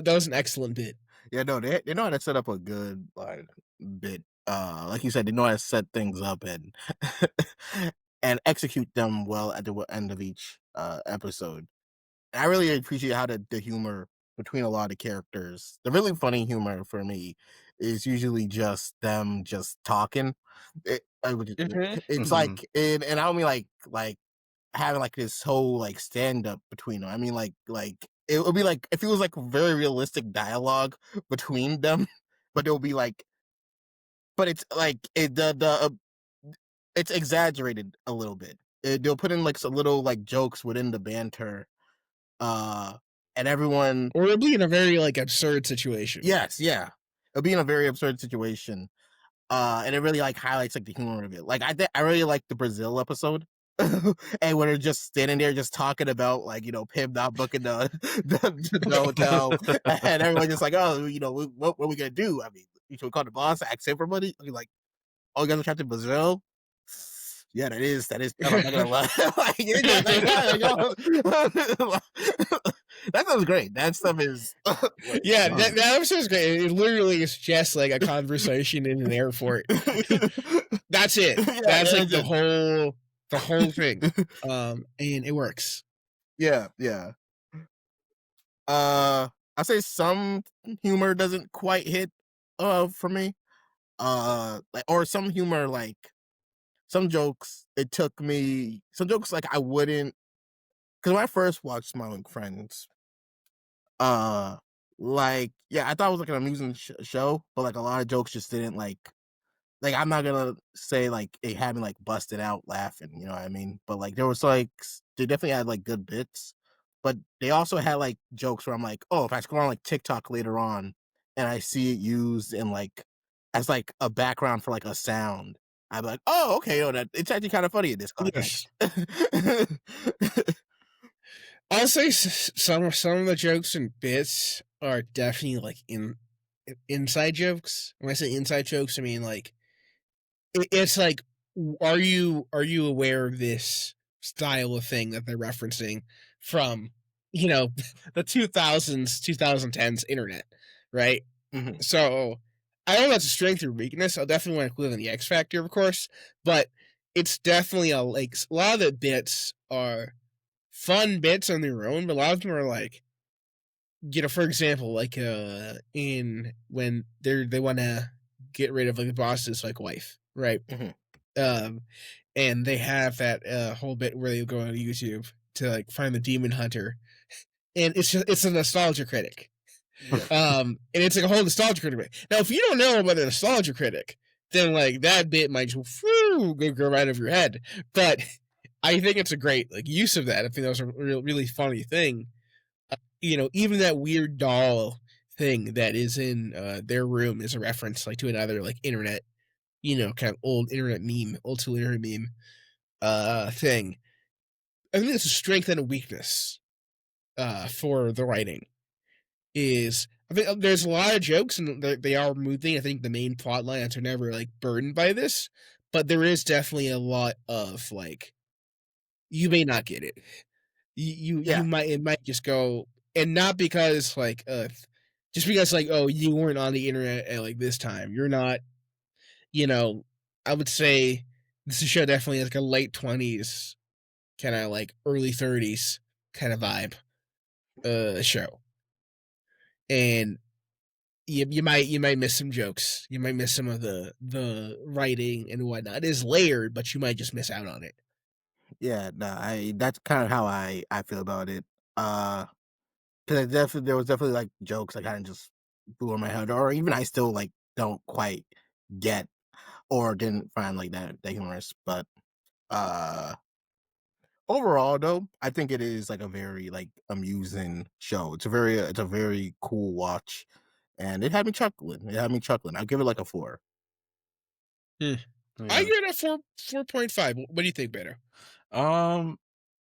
that was an excellent bit. Yeah, no, they know how to set up a good like bit. Like you said, they know how to set things up and and execute them well at the end of each episode. And I really appreciate how the humor between a lot of characters. The really funny humor for me is usually just them just talking. It's like, and I don't mean like having like this whole like stand up between them. I mean like it would be like if it was like very realistic dialogue between them, but it would be like, but it's like it's exaggerated a little bit. They'll put in like some little like jokes within the banter, and everyone, or it'll be in a very like absurd situation. Yes, yeah, it'll be in a very absurd situation, and it really like highlights like the humor of it. Like I really like the Brazil episode. And when they're just standing there just talking about like Pim not booking the hotel, and everyone's just like, oh, what are we gonna do? I mean, should we call the boss, ask him for money? I mean, like, oh, you guys are trapped in Brazil. Yeah, that is. I'm not gonna lie. That sounds great. That stuff is. Yeah, that episode is great. It literally is just like a conversation in an airport. That's it. Yeah, that's like the whole thing. And it works. Yeah. I say some humor doesn't quite hit for me. Like, or some humor, like some jokes, like I wouldn't, because when I first watched Smiling Friends, like, yeah, I thought it was like an amusing show, but like a lot of jokes just didn't like I'm not gonna say like it had me like busted out laughing, you know what I mean? But like there was like they definitely had like good bits, but they also had like jokes where I'm like, oh, if I scroll on like TikTok later on and I see it used in like as like a background for like a sound, I'm like, oh, okay, that it's actually kind of funny in this context. Yes. I'll say some of the jokes and bits are definitely like inside jokes. When I say inside jokes, I mean like it's like, are you aware of this style of thing that they're referencing from, you know, the 2000s, 2010s internet, right? Mhm. So I don't know if that's a strength or weakness. I'll definitely want to include in the X Factor, of course, but it's definitely a lot of the bits are fun bits on their own, but a lot of them are like, for example, like in when they want to get rid of like the boss's like wife, right? Mhm. Um, and they have that whole bit where they go on YouTube to like find the demon hunter, and it's a nostalgia critic. Yeah. And it's like a whole nostalgia critic. Now, if you don't know about a nostalgia critic, then like that bit might just go right over your head. But I think it's a great like use of that. I think that was a really funny thing. Even that weird doll thing that is in their room is a reference like to another like internet, kind of old internet meme, old school internet meme thing. I think it's a strength and a weakness for the writing. Is I think there's a lot of jokes and they are moving. I think the main plot lines are never like burdened by this, but there is definitely a lot of like you may not get it. You Yeah. might it might just go, and not because like just because like, oh, you weren't on the internet at like this time. You're not, you know, I would say this is show definitely has like a late 20s, kind of like early 30s kind of vibe show. And you might miss some jokes. You might miss some of the writing and whatnot. It is layered, but you might just miss out on it. Yeah, no, I that's kind of how I feel about it. Because there was definitely like jokes I kind of just blew over my head, or even I still like don't quite get or didn't find like that humorous. But uh overall though, I think it is like a very like amusing show. It's a very cool watch, and it had me chuckling. It had me chuckling. I'll give it like a 4. Hmm. I Yeah. give it a 4.5. What do you think, better? Um,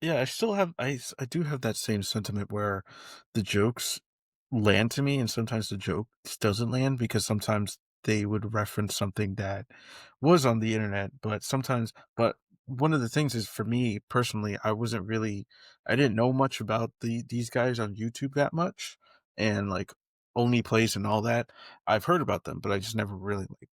yeah, I still have I do have that same sentiment where the jokes land to me and sometimes the jokes doesn't land because sometimes they would reference something that was on the internet, but one of the things is for me personally, I didn't know much about these guys on YouTube that much and like Only Plays and all that. I've heard about them, but I just never really like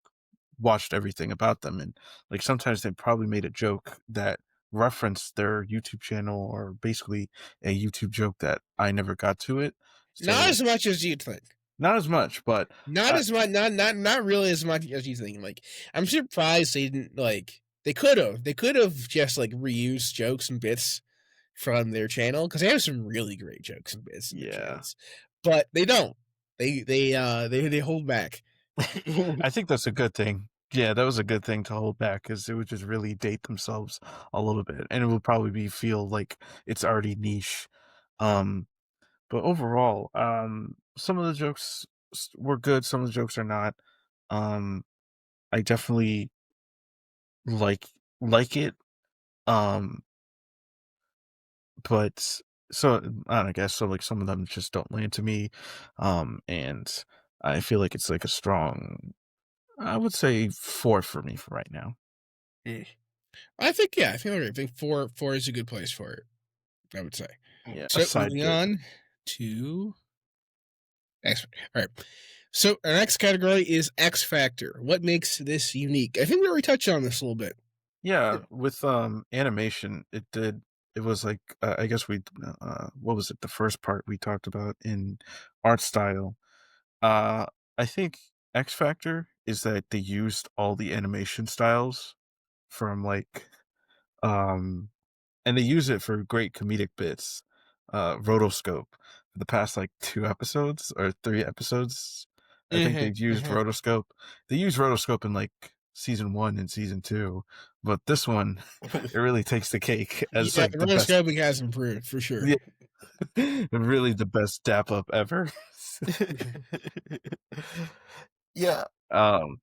watched everything about them, and like sometimes they probably made a joke that referenced their YouTube channel or basically a YouTube joke that I never got to it. Not So as much as you'd think. not as much, but Not uh, as much. Not really as much as you think. Like, I'm surprised they didn't like. They could have. They could have just like reused jokes and bits from their channel because they have some really great jokes and bits in their yeah, channels, but they don't. They hold back. I think that's a good thing. Yeah, that was a good thing to hold back because it would just really date themselves a little bit, and it would probably be feel like it's already niche. Um, but overall, some of the jokes were good, some of the jokes are not. Um, I definitely like like it. Um, but so I don't know, I guess so like some of them just don't land to me. And I feel like it's like a strong, I would say 4 for me for right now. Mm. I think yeah. I feel like I think four is a good place for it. I would say. Yeah, a So side moving bit. on to X. All right. So our next category is X Factor. What makes this unique? I think we already touched on this a little bit. Yeah, with animation, it was like I guess what was it? The first part we talked about in art style. Uh I think X Factor is that they used all the animation styles from like um and they use it for great comedic bits. Rotoscope for the past like 2 episodes or 3 episodes. I think Mm-hmm, they've used mm-hmm. rotoscope. They use rotoscope in like season 1 and season 2, but this one it really takes the cake as Yeah, like the the best. rotoscoping has improved for sure. Yeah, really the best dap up ever. Yeah. um,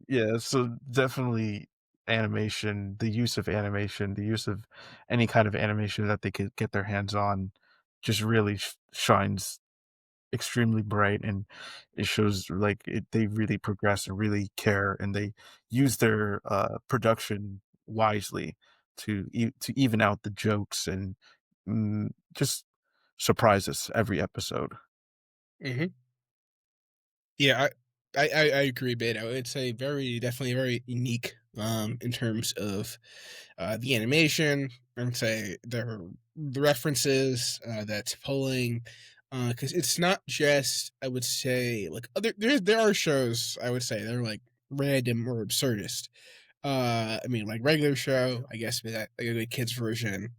yeah, so definitely animation, the use of animation, the use of any kind of animation that they could get their hands on just really shines extremely bright, and it shows like they really progress and really care, and they use their production wisely to even out the jokes and just surprise us every episode. Hmm. Yeah, I agree, bit. I would say very definitely very unique in terms of the animation. I would say the references that's pulling because it's not just I would say like other there are shows I would say they're like random or absurdist. I mean like regular show I guess with that like a good kids version.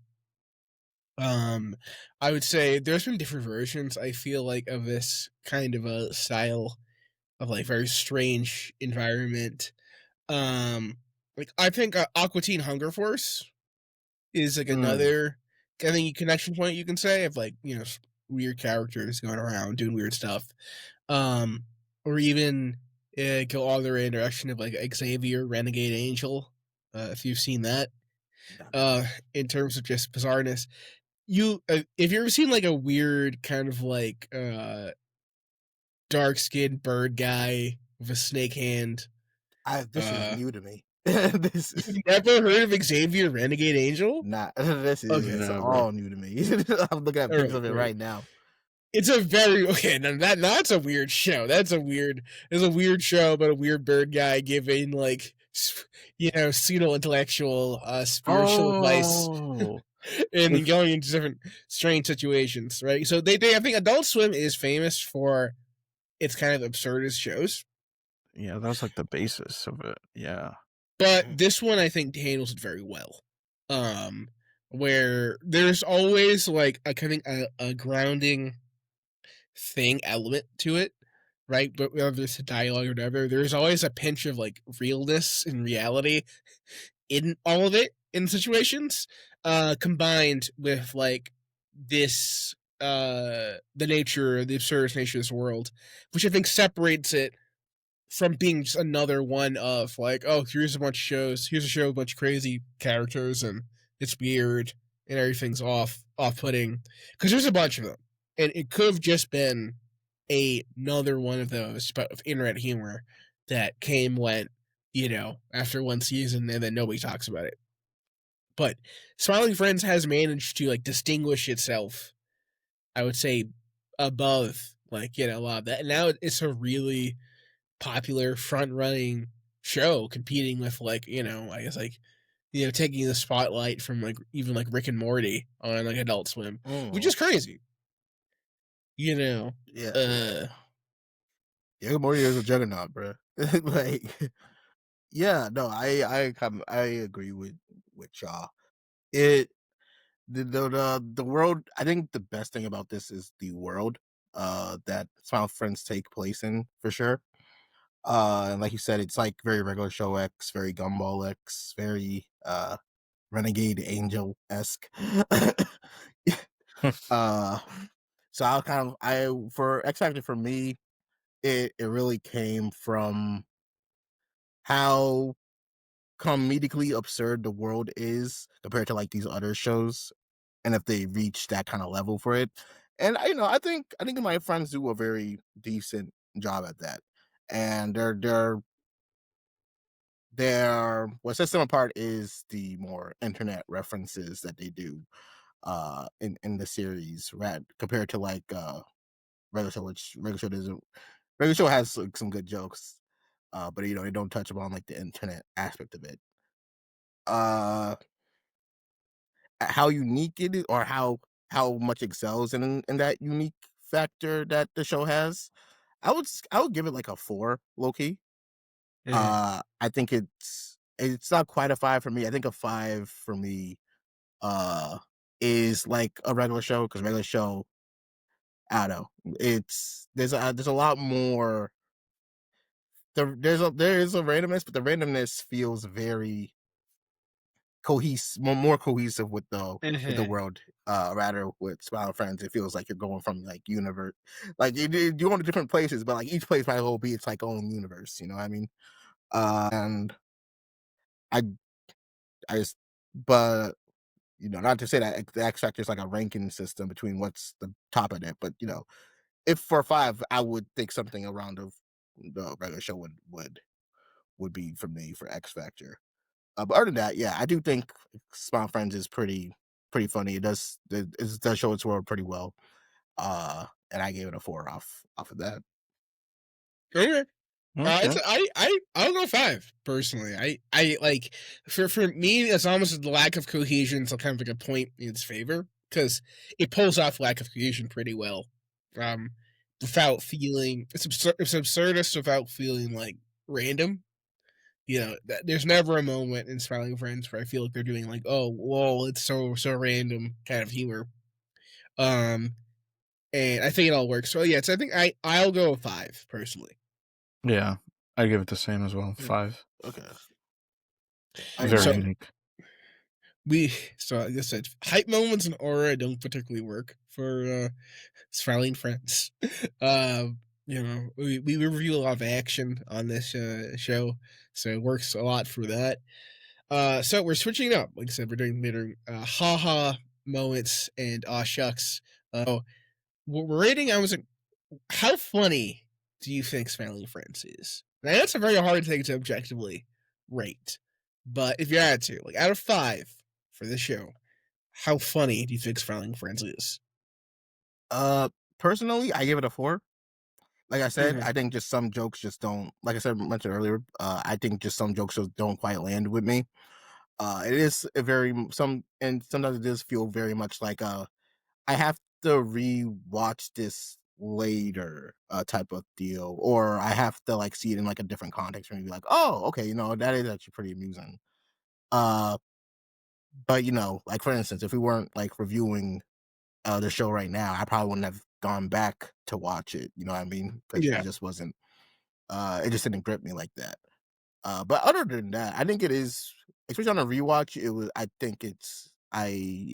Um, I would say there's been different versions. I feel like of this kind of a style of like very strange environment. Like I think Aqua Teen Hunger Force is like Mm, another I think connection point you can say of like weird characters going around doing weird stuff. Um, or even go all the way in the direction of like Xavier Renegade Angel. If you've seen that, nah. uh, in terms of just bizarreness, you if you ever seen like a weird kind of like dark skinned bird guy with a snake hand. This is Uh, new to me. This is you've never heard of Xavier Renegade Angel? not. This is Okay, Never. all new to me. I'm looking at all pictures right, of it all right. right now. It's a very okay. Now that's a weird show. That's a weird. It's a weird show about a weird bird guy giving like pseudo intellectual spiritual advice Oh, and then if going into different strange situations. Right. So they I think Adult Swim is famous for its kind of absurdist shows. yeah, that was like the basis of it. Yeah. But this one I think handles it very well. Um, where there's always like a kind of a grounding thing element to it, right? But whether it's a dialogue or whatever, there's always a pinch of like realness and reality in all of it in situations, combined with like this the nature, the absurdist nature of this world, which I think separates it from being just another one of like, oh, here's a bunch of shows, here's a show with a bunch of crazy characters and it's weird and everything's off putting. Because there's a bunch of them. And it could have just been another one of those but of internet humor that came went, after one season and then nobody talks about it. But Smiling Friends has managed to like distinguish itself, I would say, above like, a lot of that. And now it's a really popular front running show competing with like I guess like taking the spotlight from like even like Rick and Morty on like Adult Swim, which Mm, is crazy. You know, yeah, uh, yeah. Yeah, Morty is a juggernaut, bro. Like, yeah, no, I agree with y'all. It the world. I think the best thing about this is the world that Smile Friends take place in for sure. And like you said, it's like very regular show X, very Gumball X, very Renegade Angel esque. uh, so I for X Factor for me, it really came from how comedically absurd the world is compared to like these other shows, and if they reach that kind of level for it. And I think my friends do a very decent job at that. And their what sets them apart is the more internet references that they do in the series, right? Compared to like regular show, which regular show has like, some good jokes, but they don't touch upon like the internet aspect of it. Uh, how unique it is, or how much excels in that unique factor that the show has. I would give it like a 4, low key. mhm, I think it's not quite a 5 for me. I think a 5 for me uh is like a regular show, because regular show, I don't know. It's there's a lot more. There is a randomness, but the randomness feels very more cohesive with the mhm. world. Rather with Smile Friends, it feels like you're going from like universe, like you're going to different places, but like each place might well be its like own universe. You know what I mean? And I I just but not to say that the X Factor is like a ranking system between what's the top of it, but if for 5, I would think something around the regular show would be for me for X Factor. But other than that, yeah, I do think Smile Friends is pretty funny. It does show its world pretty well. And I gave it a 4 off of that. Okay. Okay. It's I'll go 5 personally. I like for me it's almost the lack of cohesion. So kind of like a point in its favor because it pulls off lack of cohesion pretty well, um, without feeling it's absurdist without feeling like random. There's never a moment in Smiling Friends where I feel like they're doing like, oh, whoa, it's so random kind of humor. Um, and I think it all works. So yeah, so I think I'll go with 5 personally. Yeah, I give it the same as well. Yeah. 5. Okay. Very So unique. like I said, hype moments and aura don't particularly work for Smiling Friends. We review a lot of action on this show, so it works a lot for that. So we're switching up. Like I said, we're doing haha moments and aw shucks. We're rating. I was like, how funny do you think Smiling Friends is? Now that's a very hard thing to objectively rate, but if you had to, like out of 5 for this show, how funny do you think Smiling Friends is? Uh, Personally, I give it a 4. Like I said, Mhm. I think just some jokes just don't. Like I said mentioned earlier, I think just some jokes just don't quite land with me. It is a very some, and sometimes it does feel very much like I have to re-watch this later type of deal, or I have to like see it in like a different context and be like, oh, okay, that is actually pretty amusing. Uh, but like for instance, if we weren't like reviewing the show right now, I probably wouldn't have gone back to watch it. You know what I mean? Because it Yeah, just wasn't. It just didn't grip me like that. But other than that, I think it is, especially on a rewatch. I think I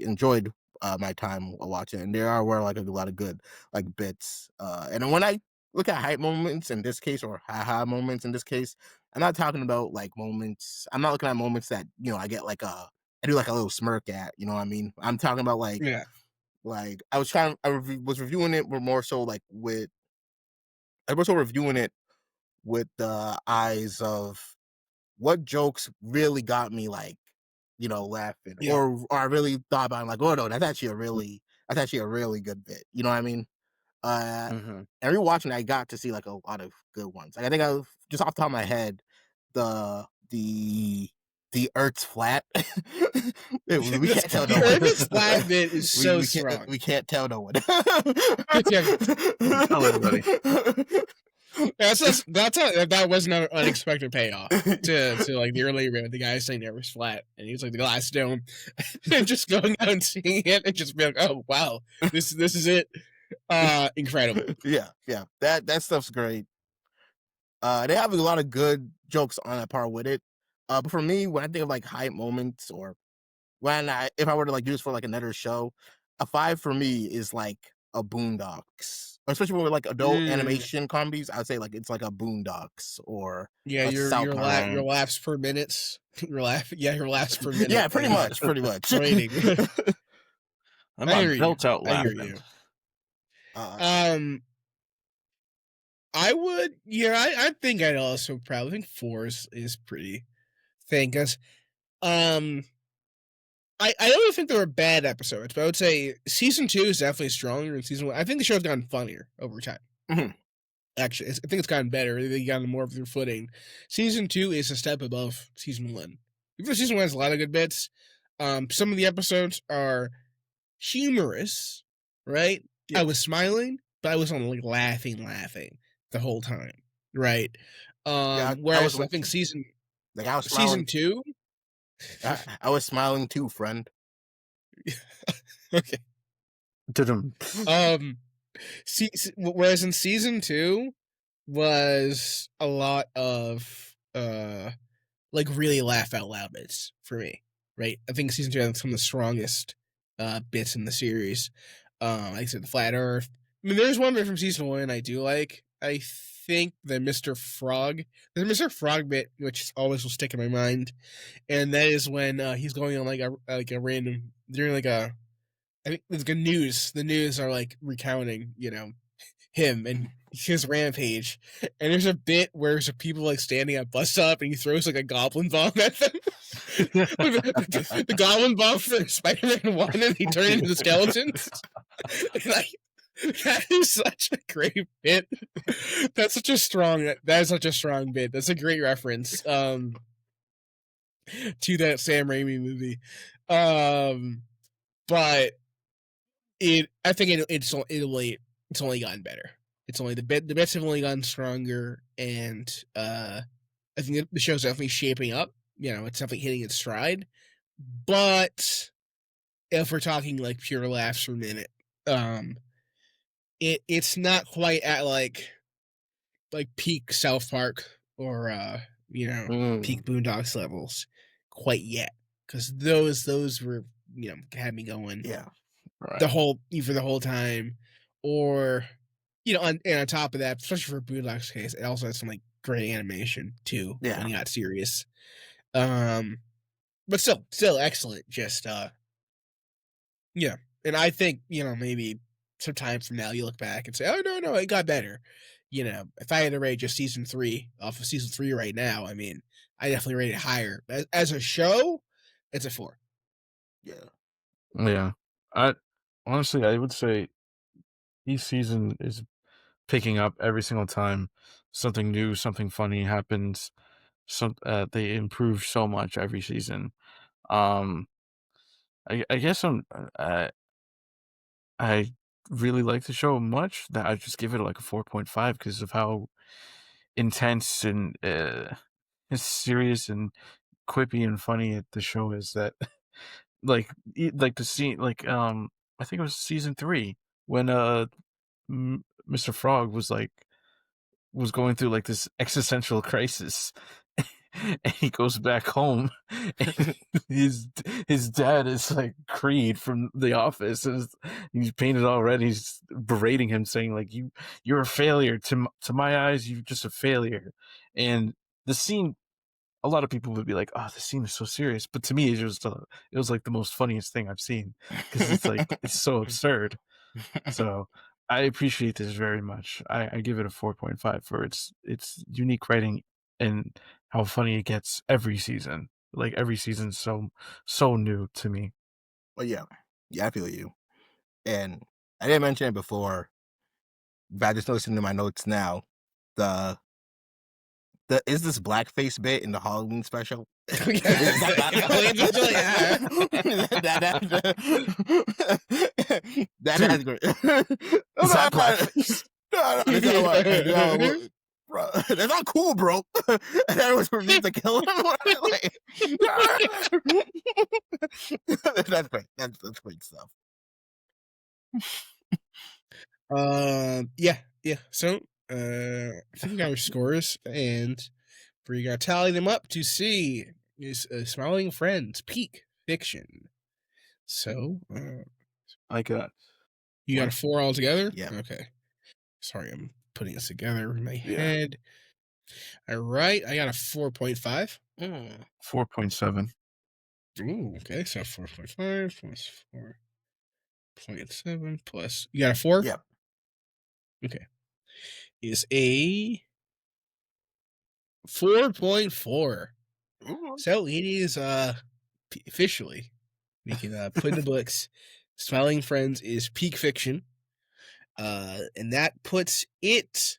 enjoyed my time watching, and were like a lot of good like bits. And then when I look at hype moments in this case, or haha moments in this case, I'm not talking about like moments. I'm not looking at moments that I get like I do like a little smirk at. You know what I mean? I'm talking about yeah, like was reviewing it more so like I was also reviewing it with the eyes of what jokes really got me like, laughing, yeah, or I really thought about it, like, oh no, that's actually a really good bit. You know what I mean? Uh, Mm-hmm. and rewatching, I got to see like a lot of good ones. Like I think just off the top of my head, the the the Earth's flat. We can't tell no the one. Earth is flat bit is so We can't strong. tell no one. Yeah, Tell everybody. that was an unexpected payoff to like the early review. The guy saying the Earth was flat, and he was like the glass dome, and just going out and seeing it, and just being like, oh wow, this is it. Incredible. Yeah. That stuff's great. They have a lot of good jokes on that part with it. But for me, when I think of like hype moments, or if I were to like do this for like another show, a 5 for me is like a Boondocks, especially with like adult Mm. animation comedies. I'd say like it's like a Boondocks or Yeah, a South your Park. laughs per minutes. Your laughs per minute. Yeah, pretty much. Rating. I'm I on hear you. belt out I hear laughing. you. uh, Um, I would. Yeah, I think I'd also probably think 4 is pretty thing because um I don't think there were bad episodes, but I would say season 2 is definitely stronger than season 1. I think the show's gotten funnier over time. mhm. Actually, I think it's gotten better. They gotten more of their footing. Season 2 is a step above season 1. Even though season 1 has a lot of good bits, some of the episodes are humorous, right? Yeah, I was smiling, but I wasn't like laughing the whole time, right? yeah. I was Whereas I with think you. Like I was season smiling. 2, I was smiling too, friend. okay. Didn't. Um, whereas in season 2 was a lot of like really laugh out loud bits for me, right? I think season 2 had some of the strongest bits in the series. Like I said, the flat Earth. I mean, there's one bit from season 1 I do like. I think the Mr. Frog bit, which always will stick in my mind, and that is when he's going on like a random during like a I think it's good news. The news are like recounting, him and his rampage. And there's a bit where there's people like standing at bus stop and he throws like a goblin bomb at them. the Goblin buff for Spider-Man 1 and he turned into the skeletons. Like, that is such a great bit. That is such a strong bit. That's a great reference to that Sam Raimi movie. But I think it's only gotten better. It's only the bits have only gotten stronger, and I think the show's definitely shaping up. It's definitely hitting its stride. But if we're talking like pure laughs per minute, it's not quite at like peak South Park or peak Boondocks levels quite yet, because those were had me going Right. for the whole time, or and on top of that, especially for Boondocks case, it also has some like great animation too when it got serious. But still excellent. Just and I think maybe some time from now you look back and say, oh no, it got better. If I had to rate just season 3 off of season 3 right now, I mean, I definitely rate it higher. As a show, it's a 4. Yeah. I honestly, I would say each season is picking up every single time. Something new, something funny happens. They improve so much every season. I guess I really like the show much that I just give it like a 4.5 because of how intense and serious and quippy and funny the show is. That like the scene, like I think it was season 3 when Mr. Frog was going through like this existential crisis. And he goes back home, and his dad is like Creed from The Office, and he's painted all red. He's berating him, saying like you're a failure to my eyes. You're just a failure. And the scene, a lot of people would be like, "Oh, the scene is so serious," but to me, it was like the most funniest thing I've seen, because it's like it's so absurd. So I appreciate this very much. I give it a 4.5 for its unique writing and how funny it gets every season. Like every season's so new to me. Well, yeah, I feel you. And I didn't mention it before, but I just noticed in my notes now. The is this blackface bit in the Halloween special? That's great. Is that blackface? No, bro, that's not cool, bro. And that was for me to kill him. That's great. That's great stuff. Yeah. So, I think we got our scores, and we're gonna tally them up to see is Smiling Friends peak fiction. So, I got you got a 4 altogether? Yeah. Okay. Sorry, I'm putting this together in my head. All right, I got a 4.5. 4.7. Ooh, okay, so 4.5 plus 4.7 plus. You got a 4? Yeah. Okay. Is a 4.4. So it is officially, we can put in the books, Smiling Friends is peak fiction. And that puts it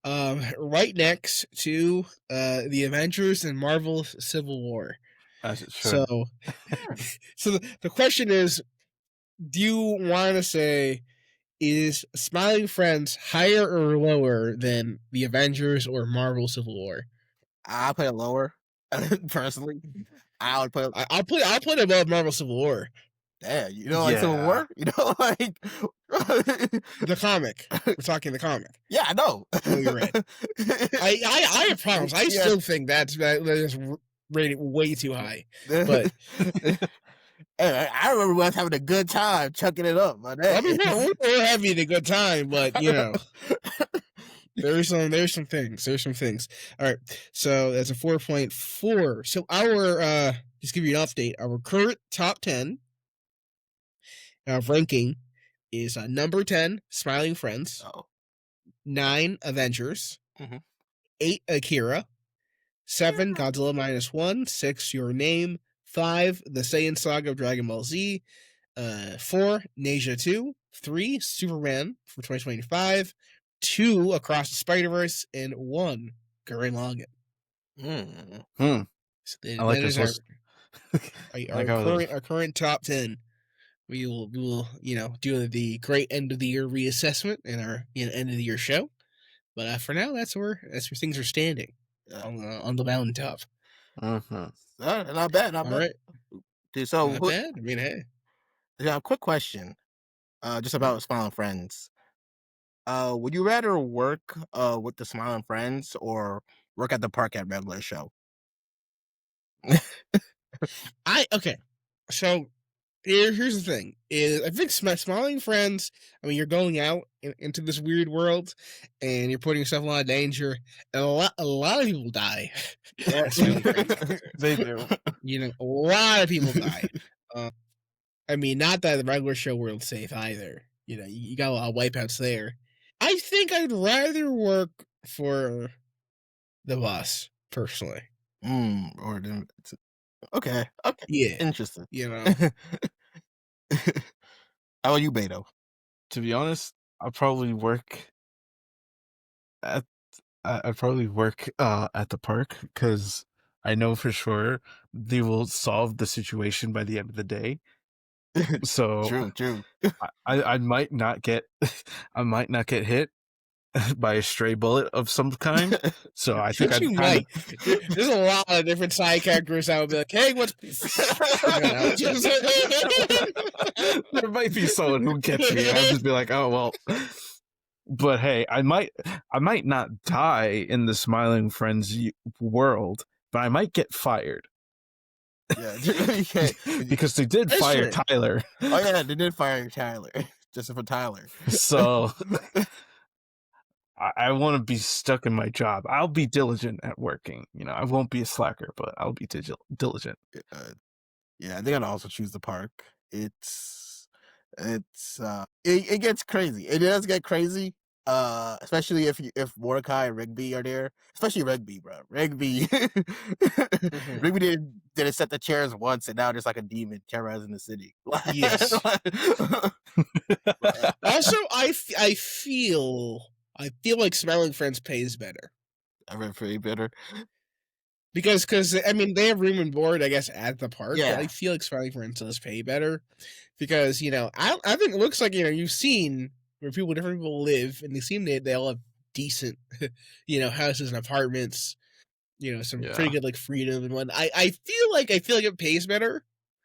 right next to the Avengers and Marvel Civil War. As it should. So the question is, do you want to say, is Smiling Friends higher or lower than the Avengers or Marvel Civil War? I'll put it lower. Personally, I would put. I'll put it above Marvel Civil War. Yeah, like Civil War. Like the comic. We're talking the comic. Yeah, I know. No, you're right. I have problems. I still think that is rated way too high. But I remember we was having a good time chucking it up. I mean, we're having a good time, but there's some things. All right, so that's a 4.4. So our just give you an update. Our current top 10 ranking is number 10, Smiling Friends. 9, Avengers. 8, Akira. 7, Godzilla -1, 6, Your Name, 5, The Saiyan Saga of Dragon Ball Z, 4, Neja 2, 3, Superman for 2025, 2, Across the Spider-Verse, and 1, Gurren Lagann. Hmm. So I that like is this list. I like how our current top 10. We will do the great end of the year reassessment in our end of the year show. But for now, that's where things are standing on the mountaintop. Not bad, not All bad. right, Dude, so not bad. I mean, hey, yeah, quick question. Just Mhm. about Smiling Friends. Would you rather work with the Smiling Friends or work at the park at regular show? Okay. So here's the thing: is I think Smiling Friends. I mean, you're going out into this weird world, and you're putting yourself in a lot of danger, and a lot of people die Yeah. at Smiling Friends. They do. A lot of people die. I mean, not that the regular show world's safe either. You got a lot of wipeouts there. I think I'd rather work for the boss personally. Or okay, Yeah, interesting. you know. How about you, Beto? To be honest, I'll probably work at I'd probably work at the park because I know for sure they will solve the situation by the end of the day. So True. I might not get I might not get hit by a stray bullet of some kind. So I think But you I'd kind of might. There's a lot of different side characters that would be like, "Hey, what's?" there might be someone who gets me, and I'll just be like, "Oh well." But hey, I might not die in the Smiling Friends world, but I might get fired. Yeah, because they did That's fire true. Tyler. Oh yeah, they did fire Tyler, just for Tyler. So I want to be stuck in my job. I'll be diligent at working. I won't be a slacker, but I'll be diligent. Yeah, they gotta also choose the park. It gets crazy. It does get crazy. Especially if Mordecai and Rigby are there. Especially Rigby, bro. Rigby Rigby didn't set the chairs once and now there's like a demon terrorizing the city. Yes. Also, I feel like Smiling Friends pays better. I read pretty better. Because I mean they have room and board, I guess, at the park. Yeah. But I feel like Smiling Friends does pay better because I think it looks like you've seen where different people live, and they seem they all have decent houses and apartments. Some pretty good like freedom and whatnot. I feel like it pays better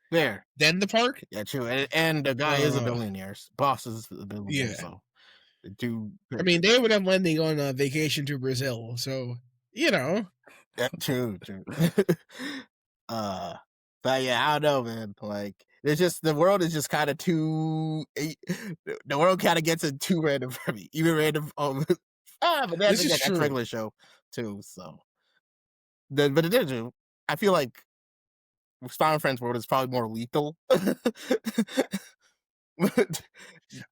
There. than the park. Yeah, true. And the guy is a billionaire. Boss is a billionaire, Yeah. so do. I mean, they would have Wendy on a vacation to Brazil, so Yeah, true. But yeah, I don't know, man. Like, it's just the world is just kind of too. The world kind of gets it too random for me. Even random. But that's This is a true. regular show too. So, but it is. I feel like Spy and Friends world is probably more lethal.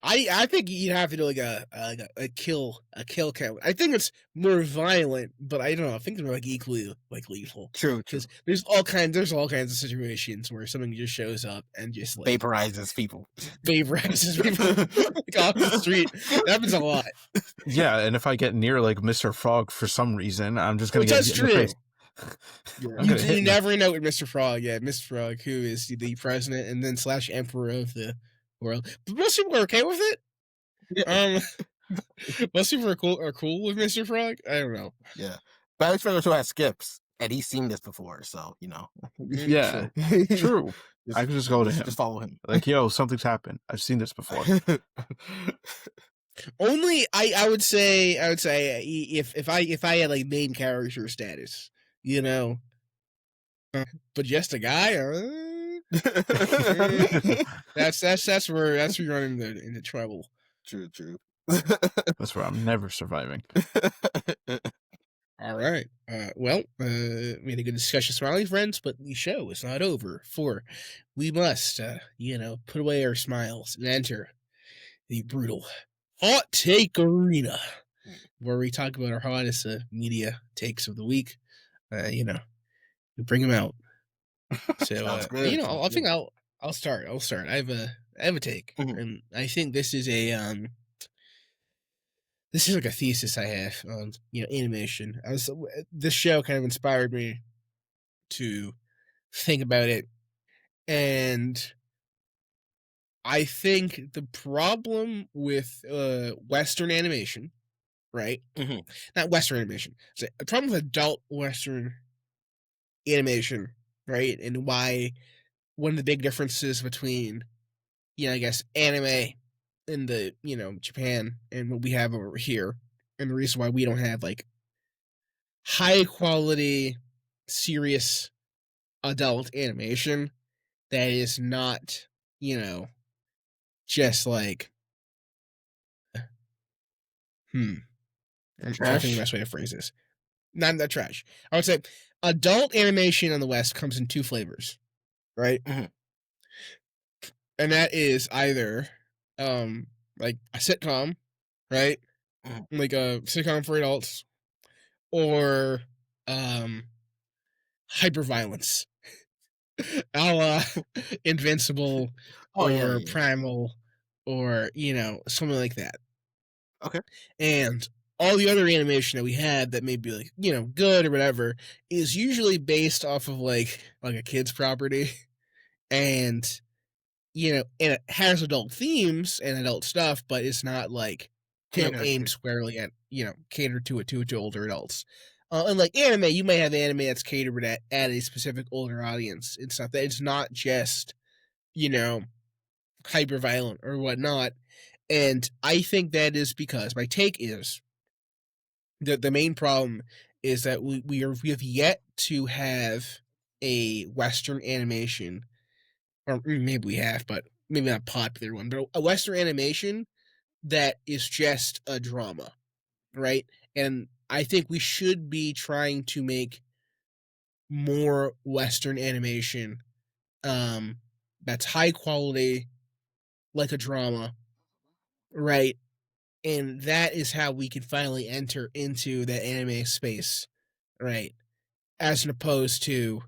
I think you'd have to do like a kill count. I think it's more violent, but I don't know. I think they're like equally like lethal. True. Because there's all kinds of situations where something just shows up and just like Vaporizes people. Vaporizes people like, off the street. That happens a lot. Yeah, and if I get near like Mr. Frog for some reason, I'm just gonna get That's hit in the true. face. You never know with Mr. Frog. Yeah, Mr. Frog, who is the president and then / emperor of the world. But most people are okay with it. Yeah. Most people are cool with Mr. Frog. I don't know. Yeah, but Alex Ferguson show has skips, and he's seen this before, so Yeah, true. I can just go to him. Just follow him. Like, yo, something's happened. I've seen this before. Only I would say if I had like main character status, but just a guy. That's where you run into trouble. True. That's where I'm never surviving. All right. Well, we had a good discussion, Smiling Friends, but the show is not over. For we must, put away our smiles and enter the brutal hot take arena, where we talk about our hottest media takes of the week. you know, bring them out. So, Sounds good. Sounds I think good. I'll start. I have a take, Mhm, and I think this is a this is like a thesis I have on animation. This show kind of inspired me to think about it, and I think the problem with Western animation, right? mhm, Not Western animation. So the problem with adult Western animation, right? And why one of the big differences between, I guess anime in the, Japan and what we have over here, and the reason why we don't have like high quality, serious adult animation that is not, you know, just like, hmm, I'm trying to think of the trash. best way to phrase this. Not that trash. I would say adult animation on the West comes in two flavors, right? Mhm, And that is either um like a sitcom, right? mhm. Like a sitcom for adults, or um hyperviolence, a la Invincible Oh yeah, or yeah. Primal, or something like that. Okay. And all the other animation that we had that may be like good or whatever is usually based off of like a kid's property, and and it has adult themes and adult stuff, but it's not like, Catered aimed to. squarely at, catered to older adults. And like anime, you may have anime that's catered at a specific older audience and stuff. That it's not just, you know, hyper violent or whatnot. And I think that is because my take is that the main problem is that we have yet to have a Western animation, or maybe we have, but maybe not a popular one, but a Western animation that is just a drama, right? And I think we should be trying to make more Western animation um, that's high quality, like a drama, right? And that is how we can finally enter into the anime space, right? As opposed to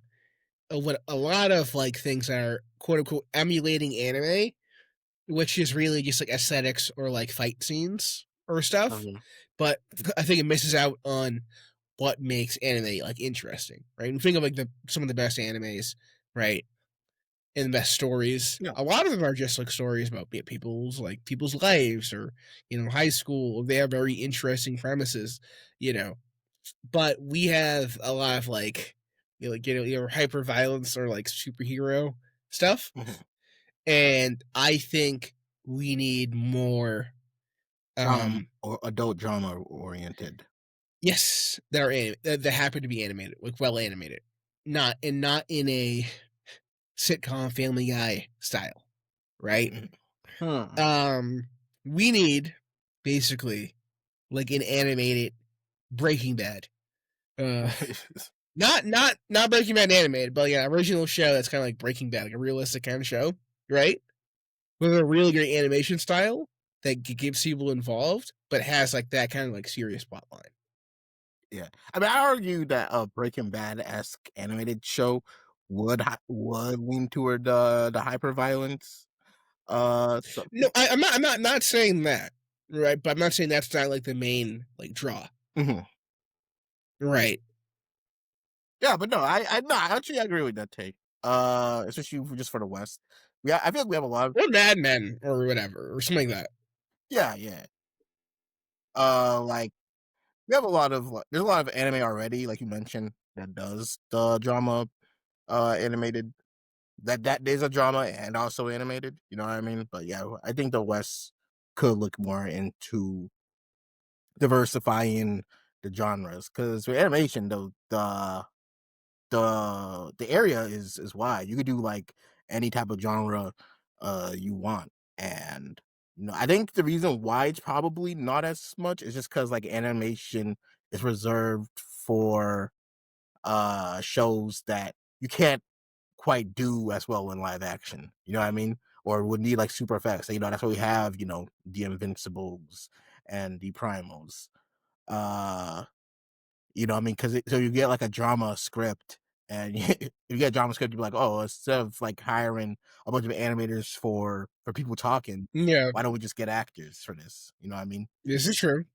what a lot of like things are quote unquote emulating anime, which is really just like aesthetics or like fight scenes or stuff. Mhm, But I think it misses out on what makes anime like interesting, right? And think of like some of the best animes, right? And the best stories. yeah. A lot of them are just like stories about people's lives, or high school. They have very interesting premises, you know. But we have a lot of like hyper violence or like superhero stuff, Mhm. and I think we need more. Or adult drama oriented. Yes, that are that happen to be animated, like well animated, not in a sitcom Family Guy style, right? Mhm. Hmm. Um, we need basically like an animated Breaking Bad. Uh, not Breaking Bad animated, but yeah, original show that's kind of like Breaking Bad, like a realistic kind of show, right? With a really great animation style that keeps people involved, but has like that kind of like serious plot line. Yeah, I mean, I argue that a Breaking Bad esque animated show would lean toward the hyper violence. So No, I'm not saying that, right? But I'm not saying that's not like the main like draw, mhm. right? Yeah, but no, no, I actually agree with that take. Especially just for the West. I feel like we have a lot of Or Mad Men or whatever or something like that. yeah, yeah. Like we have a lot of there's a lot of anime already, like you mentioned, that does the drama animated. That there's a drama and also animated. You know what I mean? But yeah, I think the West could look more into diversifying the genres because with animation, the area is wide. You could do like any type of genre you want. And I think the reason why it's probably not as much is just because like animation is reserved for shows that you can't quite do as well in live action. You know what I mean? Or would need like super effects. So, that's why we have, the Invincibles and the Primals. Uh You know what I mean? Because so you get like a drama script, and you get a drama script, you're like, oh, instead of like hiring a bunch of animators for people talking, Yeah, why don't we just get actors for this? You know what I mean? this is true.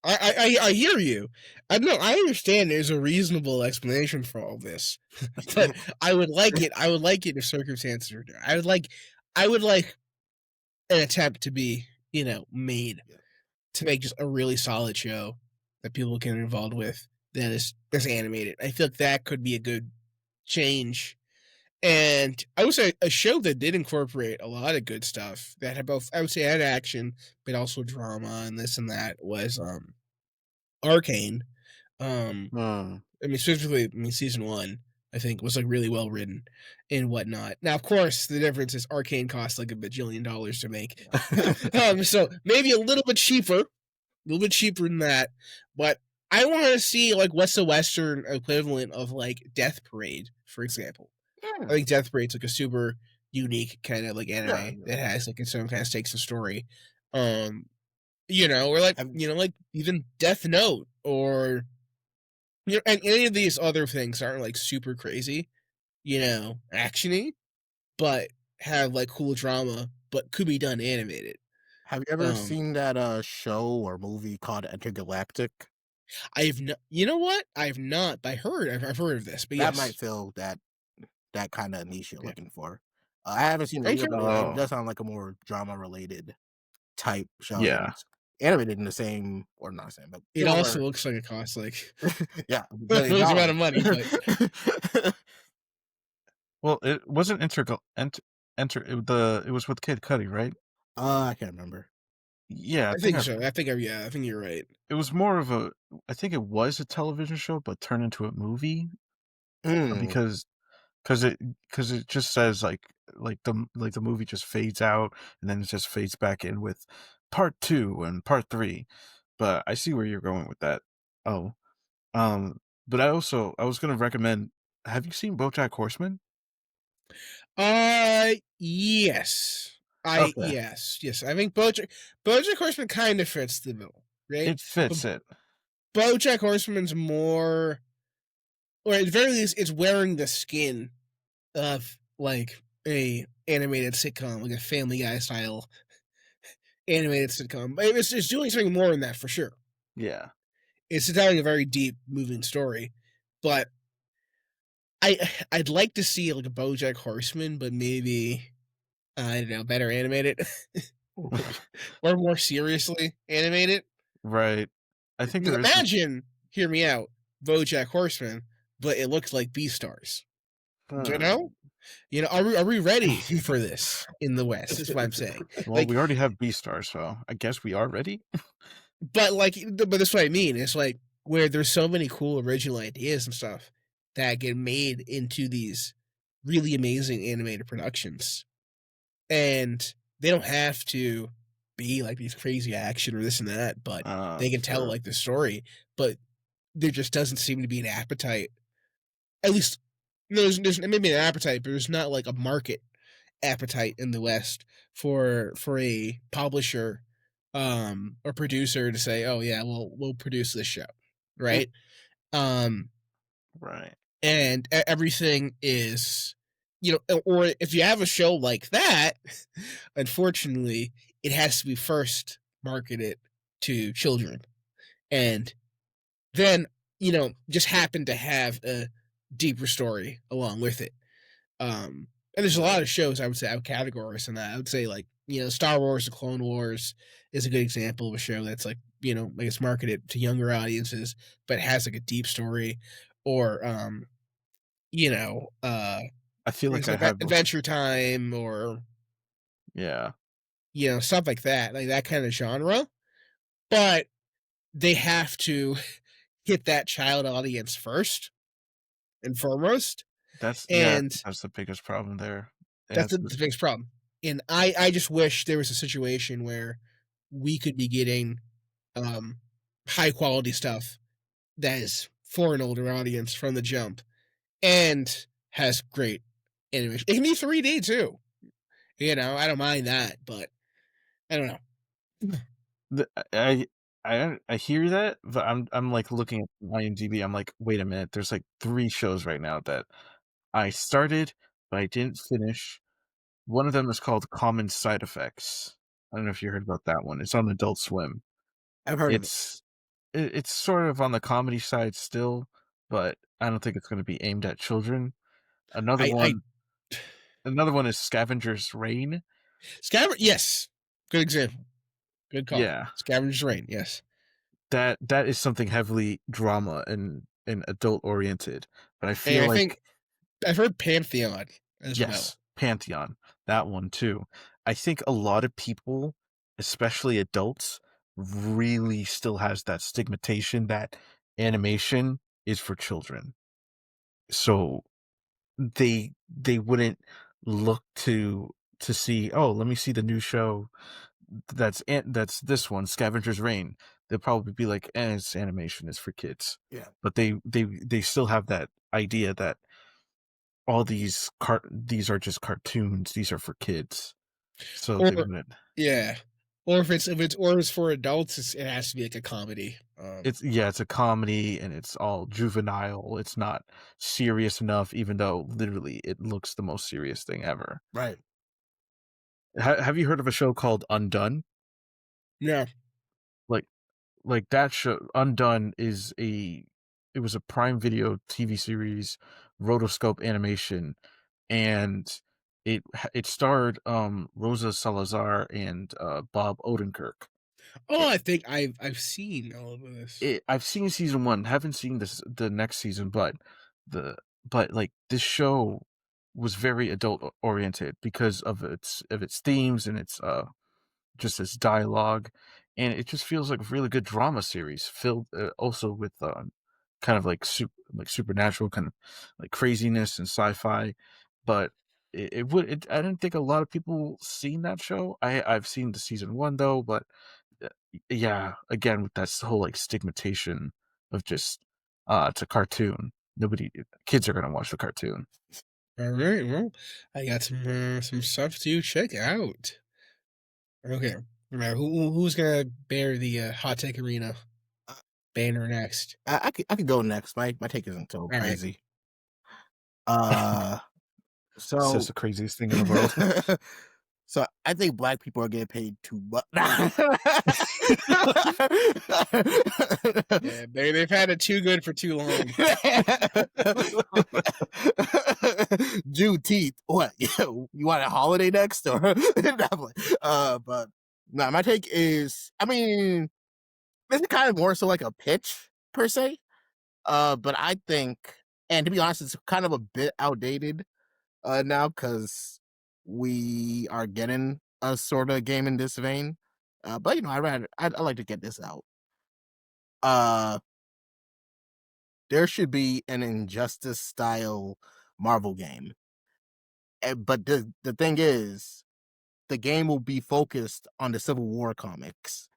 I hear you. I know I understand there's a reasonable explanation for all this, but I would like it. I would like it if circumstances were different. I would like an attempt to be, made Yeah. to make just a really solid show that people can get involved with that's animated. I feel like that could be a good change. And I would say a show that did incorporate a lot of good stuff that had both, I would say, had action but also drama and this and that was Arcane. Um, Hmm. I mean, specifically, season one, I think, was like really well written and whatnot. Now, of course, the difference is Arcane costs like $1 bajillion to make, so maybe a little bit cheaper than that. But I want to see like what's the Western equivalent of like Death Parade, for example. I Yeah. think Death Parade's like a super unique kind of like Yeah. anime that has like its own kind of stakes and story. Um, or like Have, like even Death Note or and any of these other things aren't like super crazy, actiony, but have like cool drama, but could be done animated. have you ever Um, seen that show or movie called Intergalactic? I've not, you know what? I've not, but I've heard of this, but That might yes, fill that kind of niche you're yeah, looking for. I haven't seen it okay. either, but it Oh, does sound like a more drama related type show, and yeah. it's animated in the same, or not the same, but It also similar. looks like it costs like Yeah, a $1 huge amount of billion. money, but Well, it wasn't it was with Kid Cudi, right? I can't remember. Yeah, I I think think so. I think you're right. it was more of a. I think it was a television show, but turned into a movie Mm, because because it because it just says like the movie just fades out and then it just fades back in with part two and part three. But I see where you're going with that. Oh, um, but I was gonna recommend. Have you seen BoJack Horseman? Yes. Okay, Yes. I think BoJack Horseman kind of fits the bill, right? it But fits it. BoJack Horseman's more, or at the very least, it's wearing the skin of like a animated sitcom, like a Family Guy style animated sitcom. But it's doing something more than that for sure. Yeah. It's telling a very deep, moving story, but I'd like to see like a BoJack Horseman, but maybe I don't know, better animated or more seriously animated. Right. I think Because there is. imagine, hear me out, BoJack Horseman, but it looks like Beastars. You Hmm. know, are we ready for this in the West? Is what I'm saying. Well, Like, we already have Beastars, so I guess we are ready. but that's what I mean. It's like where there's so many cool original ideas and stuff that get made into these really amazing animated productions, and they don't have to be like these crazy action or this and that, but they can tell True. like the story. But there just doesn't seem to be an appetite. At least there's maybe an appetite, but there's not like a market appetite in the West for a publisher or producer to say, "Oh yeah, we'll produce this show." mm, Right? Um Right. and everything is, or if you have a show like that, unfortunately, it has to be first marketed to children and then, just happen to have a deeper story along with it. And there's a lot Right. of shows I would say I would categorize in that. I would say like, Star Wars, The Clone Wars is a good example of a show that's like, like it's marketed to younger audiences, but has like a deep story. Or you know, uh I feel like there's I have both. Adventure Time or, Yeah. stuff like that kind of genre. But they have to hit that child audience first and foremost. Yeah, And that's the biggest problem there. It that's has the biggest problem. And I just wish there was a situation where we could be getting um high quality stuff that is for an older audience from the jump and has great animation. It can be 3D too. I don't mind that, but I don't know. the, I I hear that, but I'm, like, looking at IMDb, I'm like, "Wait a minute, there's, like, 3 shows right now that I started, but I didn't finish." One of them is called Common Side Effects. I don't know if you heard about that one, it's on Adult Swim. I've heard of it. It's sort of on the comedy side still, but I don't think it's gonna be aimed at children. Another I one another one is Scavenger's Reign. Scavenger. Yes, good example. Good call. Yeah, Scavenger's Reign. Yes, that is something heavily drama and adult oriented, but I and feel I think like I've heard Pantheon as well. yes, Pantheon, that one too. I think a lot of people, especially adults, really still has that stigmatization that animation is for children. So they wouldn't look to see, "Oh, let me see the new show that's this one, Scavenger's Reign." They'll probably be like, "Eh, it's animation, it's for kids." Yeah. But they still have that idea that all these are just cartoons, these are for kids. So Or they wouldn't yeah, or if it's for adults, it has to be like a comedy. it's yeah, it's a comedy and it's all juvenile. It's not serious enough, even though literally it looks the most serious thing ever. Right. Have you heard of a show called Undone? No. Like like that show Undone it was a Prime Video TV series, rotoscope animation, and it starred Rosa Salazar and Bob Odenkirk. Oh, I think I've seen all of this. I've seen season 1, haven't seen the next season, but the like, this show was very adult o oriented because of its themes and its, just its dialogue, and it just feels like a really good drama series filled, also with, kind of like supernatural, kind of like craziness and sci-fi, but I didn't think a lot of people seen that show. I've seen the season 1 though, but uh, yeah, again, with that whole, like, stigmatization of just, it's a cartoon. Nobody kids are gonna watch the cartoon. All right, well, I got some stuff to check out. Okay, now who's gonna bear the hot take arena Uh, banner next? I could go next. My take isn't so All right. crazy. Uh, Says so the craziest thing in the world. so I think black people are getting paid too much. Yeah, they've had it too good for too long. Juneteenth. What? You want a holiday next or? But no, my take is. I mean, this is kind of more so like a pitch per se. But I think, and to be honest, it's kind of a bit outdated now because we are getting a sort of game in this vein. But I like to get this out. Uh, there should be an Injustice style Marvel game. But the thing is, the game will be focused on the Civil War comics.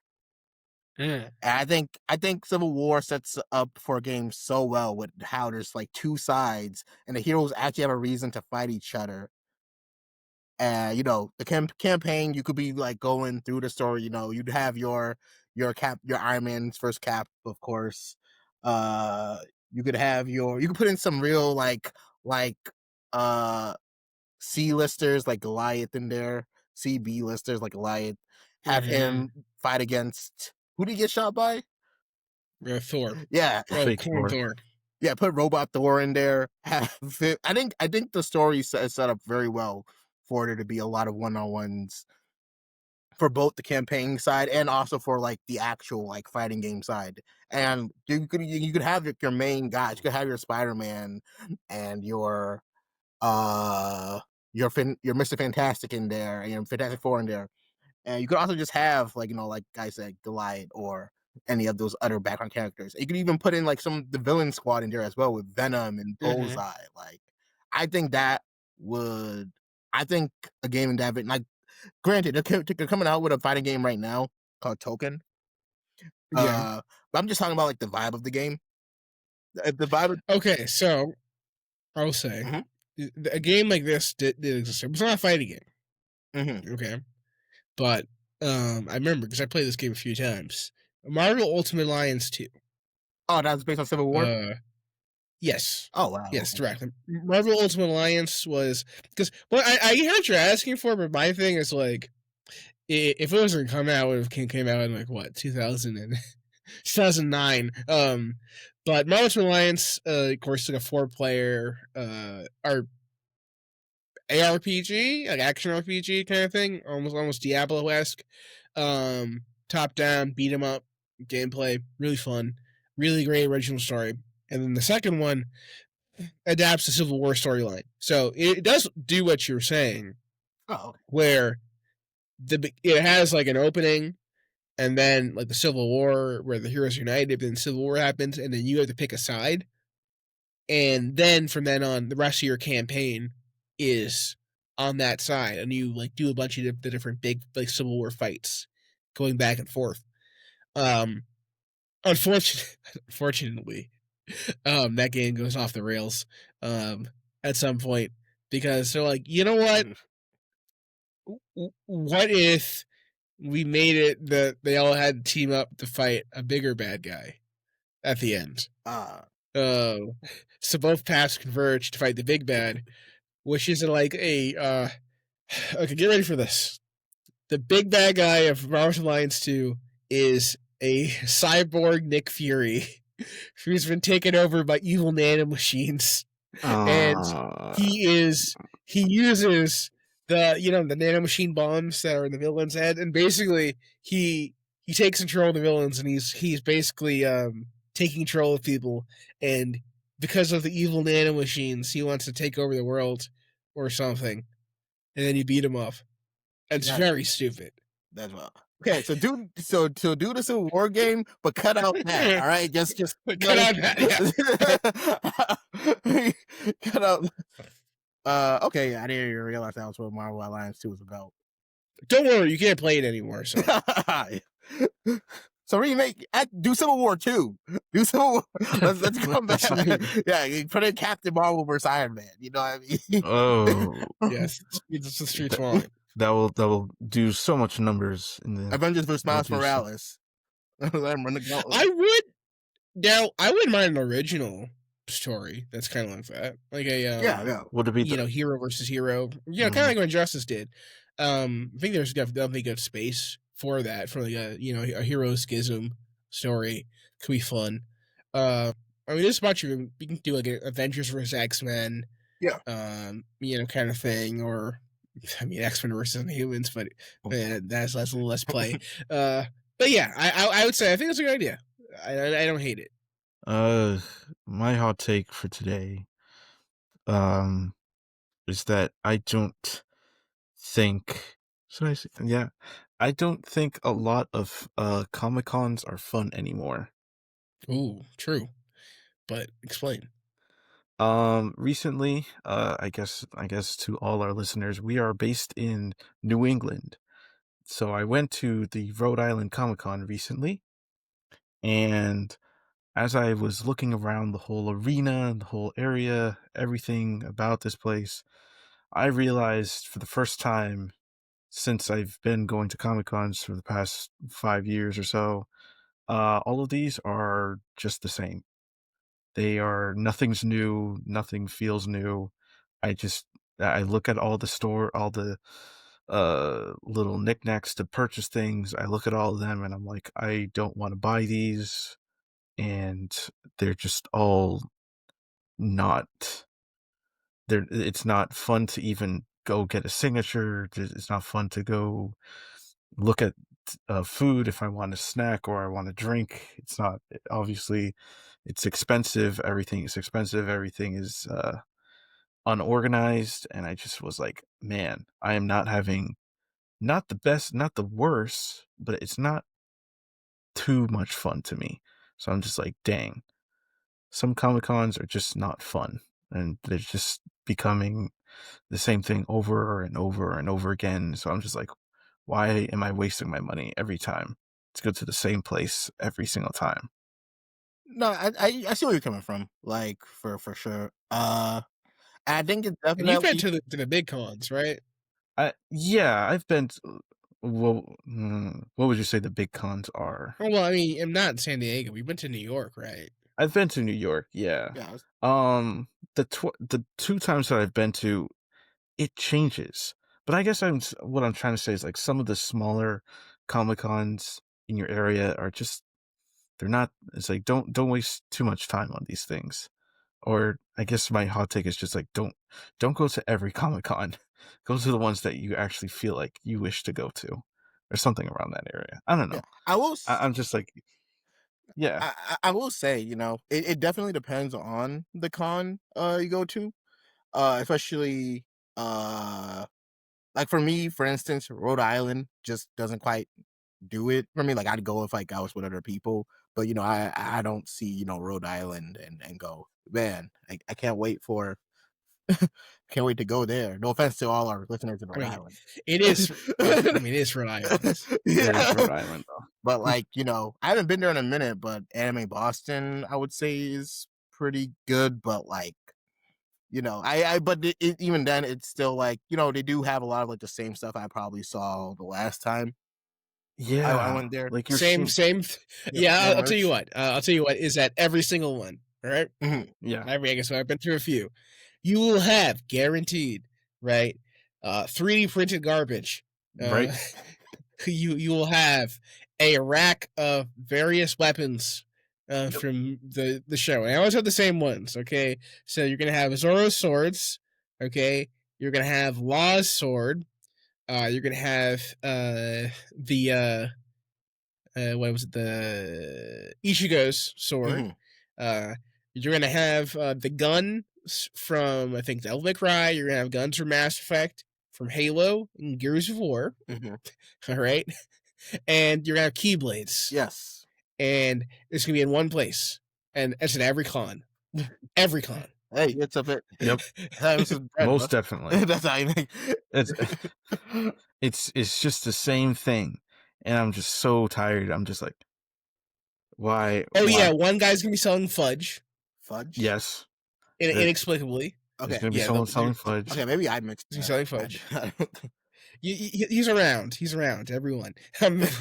Yeah. And I think Civil War sets up for a game so well with how there's like two sides and the heroes actually have a reason to fight each other. And the campaign, you could be like going through the story. You'd have your Iron Man's first cap, of course. Uh, you could put in some real like uh C listers like Goliath in there, CB listers like Goliath. Have Mm-hmm. him fight against who did he get shot by? Thor. Yeah, The Oh, fake Clone Thor. Thor. yeah. Put Robot Thor in there. I think the story is set up very well for there to be a lot of one on ones for both the campaign side and also for like the actual like fighting game side. And you could have your main guys. You could have your Spider Man and uh your Mr. Fantastic in there and your Fantastic Four in there. And you could also just have like I said, Goliath or any of those other background characters. You could even put in like some of the villain squad in there as well with Venom and Mm-hmm. Bullseye. Like I think that would I think a game in that like granted they're coming out with a fighting game right now called Token. Yeah. But I'm just talking about like the vibe of the game. The vibe of, Okay, so I'll say Mhm, a game like this did exist. It's not a fighting game. mhm. Okay, but I remember because I played this game a few times. Marvel Ultimate Alliance 2. Oh, that was based on Civil War. Yes. Oh wow. Yes, Okay. directly. Marvel Ultimate Alliance was because I hear what you're asking for, but my thing is like if it was gonna come out, it would have came out in like what 2009. But Marvel Ultimate Alliance, of course, like a 4-player ARPG, like action RPG kind of thing, almost Diablo-esque. Top down, beat 'em up, gameplay, really fun, really great original story. And then the second one adapts the Civil War storyline. So it does do what you're saying, Oh, okay. where it has like an opening, and then like the Civil War where the heroes united, then Civil War happens, and then you have to pick a side, and then from then on, the rest of your campaign is on that side, and you like do a bunch of the different big like Civil War fights, going back and forth. Um, unfortunately, that game goes off the rails at some point because they're like, you know what? What if we made it that they all had to team up to fight a bigger bad guy at the end? So both paths converge to fight the big bad, which is like a okay, get ready for this. The big bad guy of Marvel Alliance 2 is a cyborg Nick Fury who's been taken over by evil nanomachines. And he uses the the nanomachine bombs that are in the villain's head, and basically he takes control of the villains, and he's basically taking control of people, and because of the evil nanomachines, he wants to take over the world or something, and then you beat him up. It's very stupid. That's well. Okay, so do the Civil War game, but cut out that. All right, just cut out that. Yeah. Cut out. Okay, I didn't even realize that was what Marvel Alliance 2 was about. Don't worry, you can't play it anymore. So, so do Civil War 2. Do Civil War. Let's come back. Yeah, put in Captain Marvel versus Iron Man. You know what I mean? Oh, yes, it's the streets line. That will do so much numbers in the Avengers vs. Miles Morales. I wouldn't mind an original story that's kind of like that, like a would it be hero versus hero, kind of like what Injustice did. I think there's definitely good space for that, for like a a hero schism story. Could be fun. I mean, there's a bunch of you can do like an Avengers versus X-Men, kind of thing, or I mean X-Men versus Humans, but that's a little less play. But yeah, I would say I think that's a good idea. I don't hate it. My hot take for today is that I don't think I don't think a lot of Comic-Cons are fun anymore. Ooh, true. But explain. Recently, I guess to all our listeners, we are based in New England. So I went to the Rhode Island Comic-Con recently, and as I was looking around the whole arena, the whole area, everything about this place, I realized for the first time since I've been going to Comic-Cons for the past 5 years or so, all of these are just the same. Nothing's new, nothing feels new. I look at all the little knickknacks to purchase things. I look at all of them and I'm like, I don't want to buy these. And they're just all not it's not fun to even go get a signature. It's not fun to go look at food if I want a snack or I want a drink. It's not, obviously it's expensive. Everything is expensive. Everything is unorganized. And I just was like, man, I am not having, not the best, not the worst, but it's not too much fun to me. So I'm just like, dang, some Comic-Cons are just not fun, and they're just becoming the same thing over and over and over again. So I'm just like, why am I wasting my money every time to go to the same place every single time? No, I see where you're coming from. Like for sure. I think it's And you've been definitely to the big cons, right? Yeah, I've been. what would you say the big cons are? Oh, well, I mean, I'm not in San Diego. We went to New York, right? I've been to New York, yeah. Yeah. The 2 times that I've been to, it changes. But I guess what I'm trying to say is, like, some of the smaller Comic Cons in your area are just they're not it's like, don't waste too much time on these things. Or I guess my hot take is just, like, don't go to every Comic Con. Go to the ones that you actually feel like you wish to go to, or something around that area. I don't Yeah. know. I will. I'm just like, yeah. I will say, it definitely depends on the con you go to. Especially like for me, for instance, Rhode Island just doesn't quite do it for me. Like I'd go if like I was with other people, but I don't see Rhode Island and go, man, I can't wait for can't wait to go there. No offense to all our listeners in I Rhode mean, Island. it is. Yeah, I mean, it is Rhode Island. It is Yeah. Rhode Island, though. But like, I haven't been there in a minute, but Anime Boston, I would say is pretty good. But like, but even then, it's still like, they do have a lot of like the same stuff I probably saw the last time I Yeah, went there. like, you're Same, seeing same. Yeah, Yeah, more I'll tell you merch. what. I'll tell you what is at every single one. All right. yeah, I guess I've been through a few. You will have guaranteed, right? 3D printed garbage. right? You will have a rack of various weapons Yep, from the show. And I always have the same ones. Okay, so you're gonna have Zoro's swords. Okay, you're gonna have Law's sword. You're gonna have the what was it, the Ichigo's sword. Mhm, Uh, you're gonna have the gun from, I think, Devil May Cry. You're gonna have guns from Mass Effect, from Halo and Gears of War. mhm. All right, and you're gonna have Keyblades, Yes. and it's gonna be in one place, and it's at every con. Every con. Hey, it's a bit. yep, This is bread, bro. most definitely. That's how you make. It's it's just the same thing, and I'm just so tired. I'm just like, Oh why? yeah, one guy's gonna be selling fudge Fudge. Yes, there, inexplicably. there's Okay. gonna be Yeah, someone selling fudge. Okay. Maybe I mixed he's that. selling fudge. He's around. He's around. Everyone. Someone's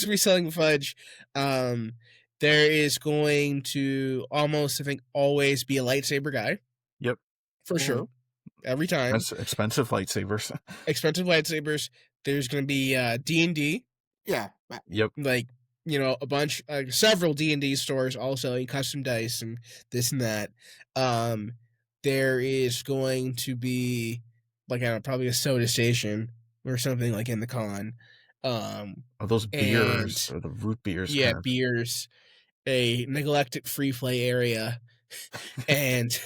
gonna be selling fudge. Um, there is going to almost, I think, always be a lightsaber guy Yep, for sure. Every time, that's expensive lightsabers. expensive lightsabers. There's going to be D&D, Yeah. Yep, like a bunch, several D&D stores all selling custom dice and this and that. There is going to be, like, I don't know, probably a soda station or something like in the con. those beers And or the root beers, yeah, kind of. beers, a neglected free play area, and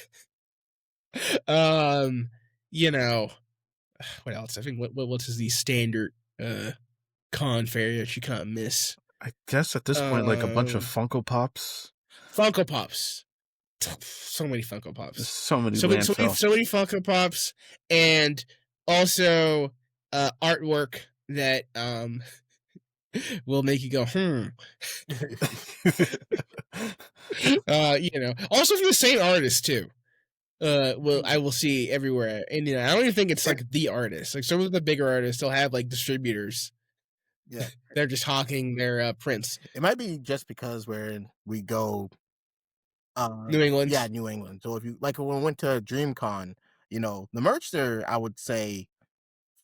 um, you know, what else? I think what's the standard con fare that you can't miss? I guess at this point, like a bunch of Funko Pops. Funko Pops. So many Funko There's Pops. so many So landfill. many Funko Pops, and also artwork that will make you go Also from the same artist too. I will see everywhere, and I don't even think it's like the artist. Like some of the bigger artists, they'll have like distributors. Yeah. They're just hawking their prints. It might be just because we go. New England. Yeah, New England. So if you like when we went to DreamCon, the merch there, I would say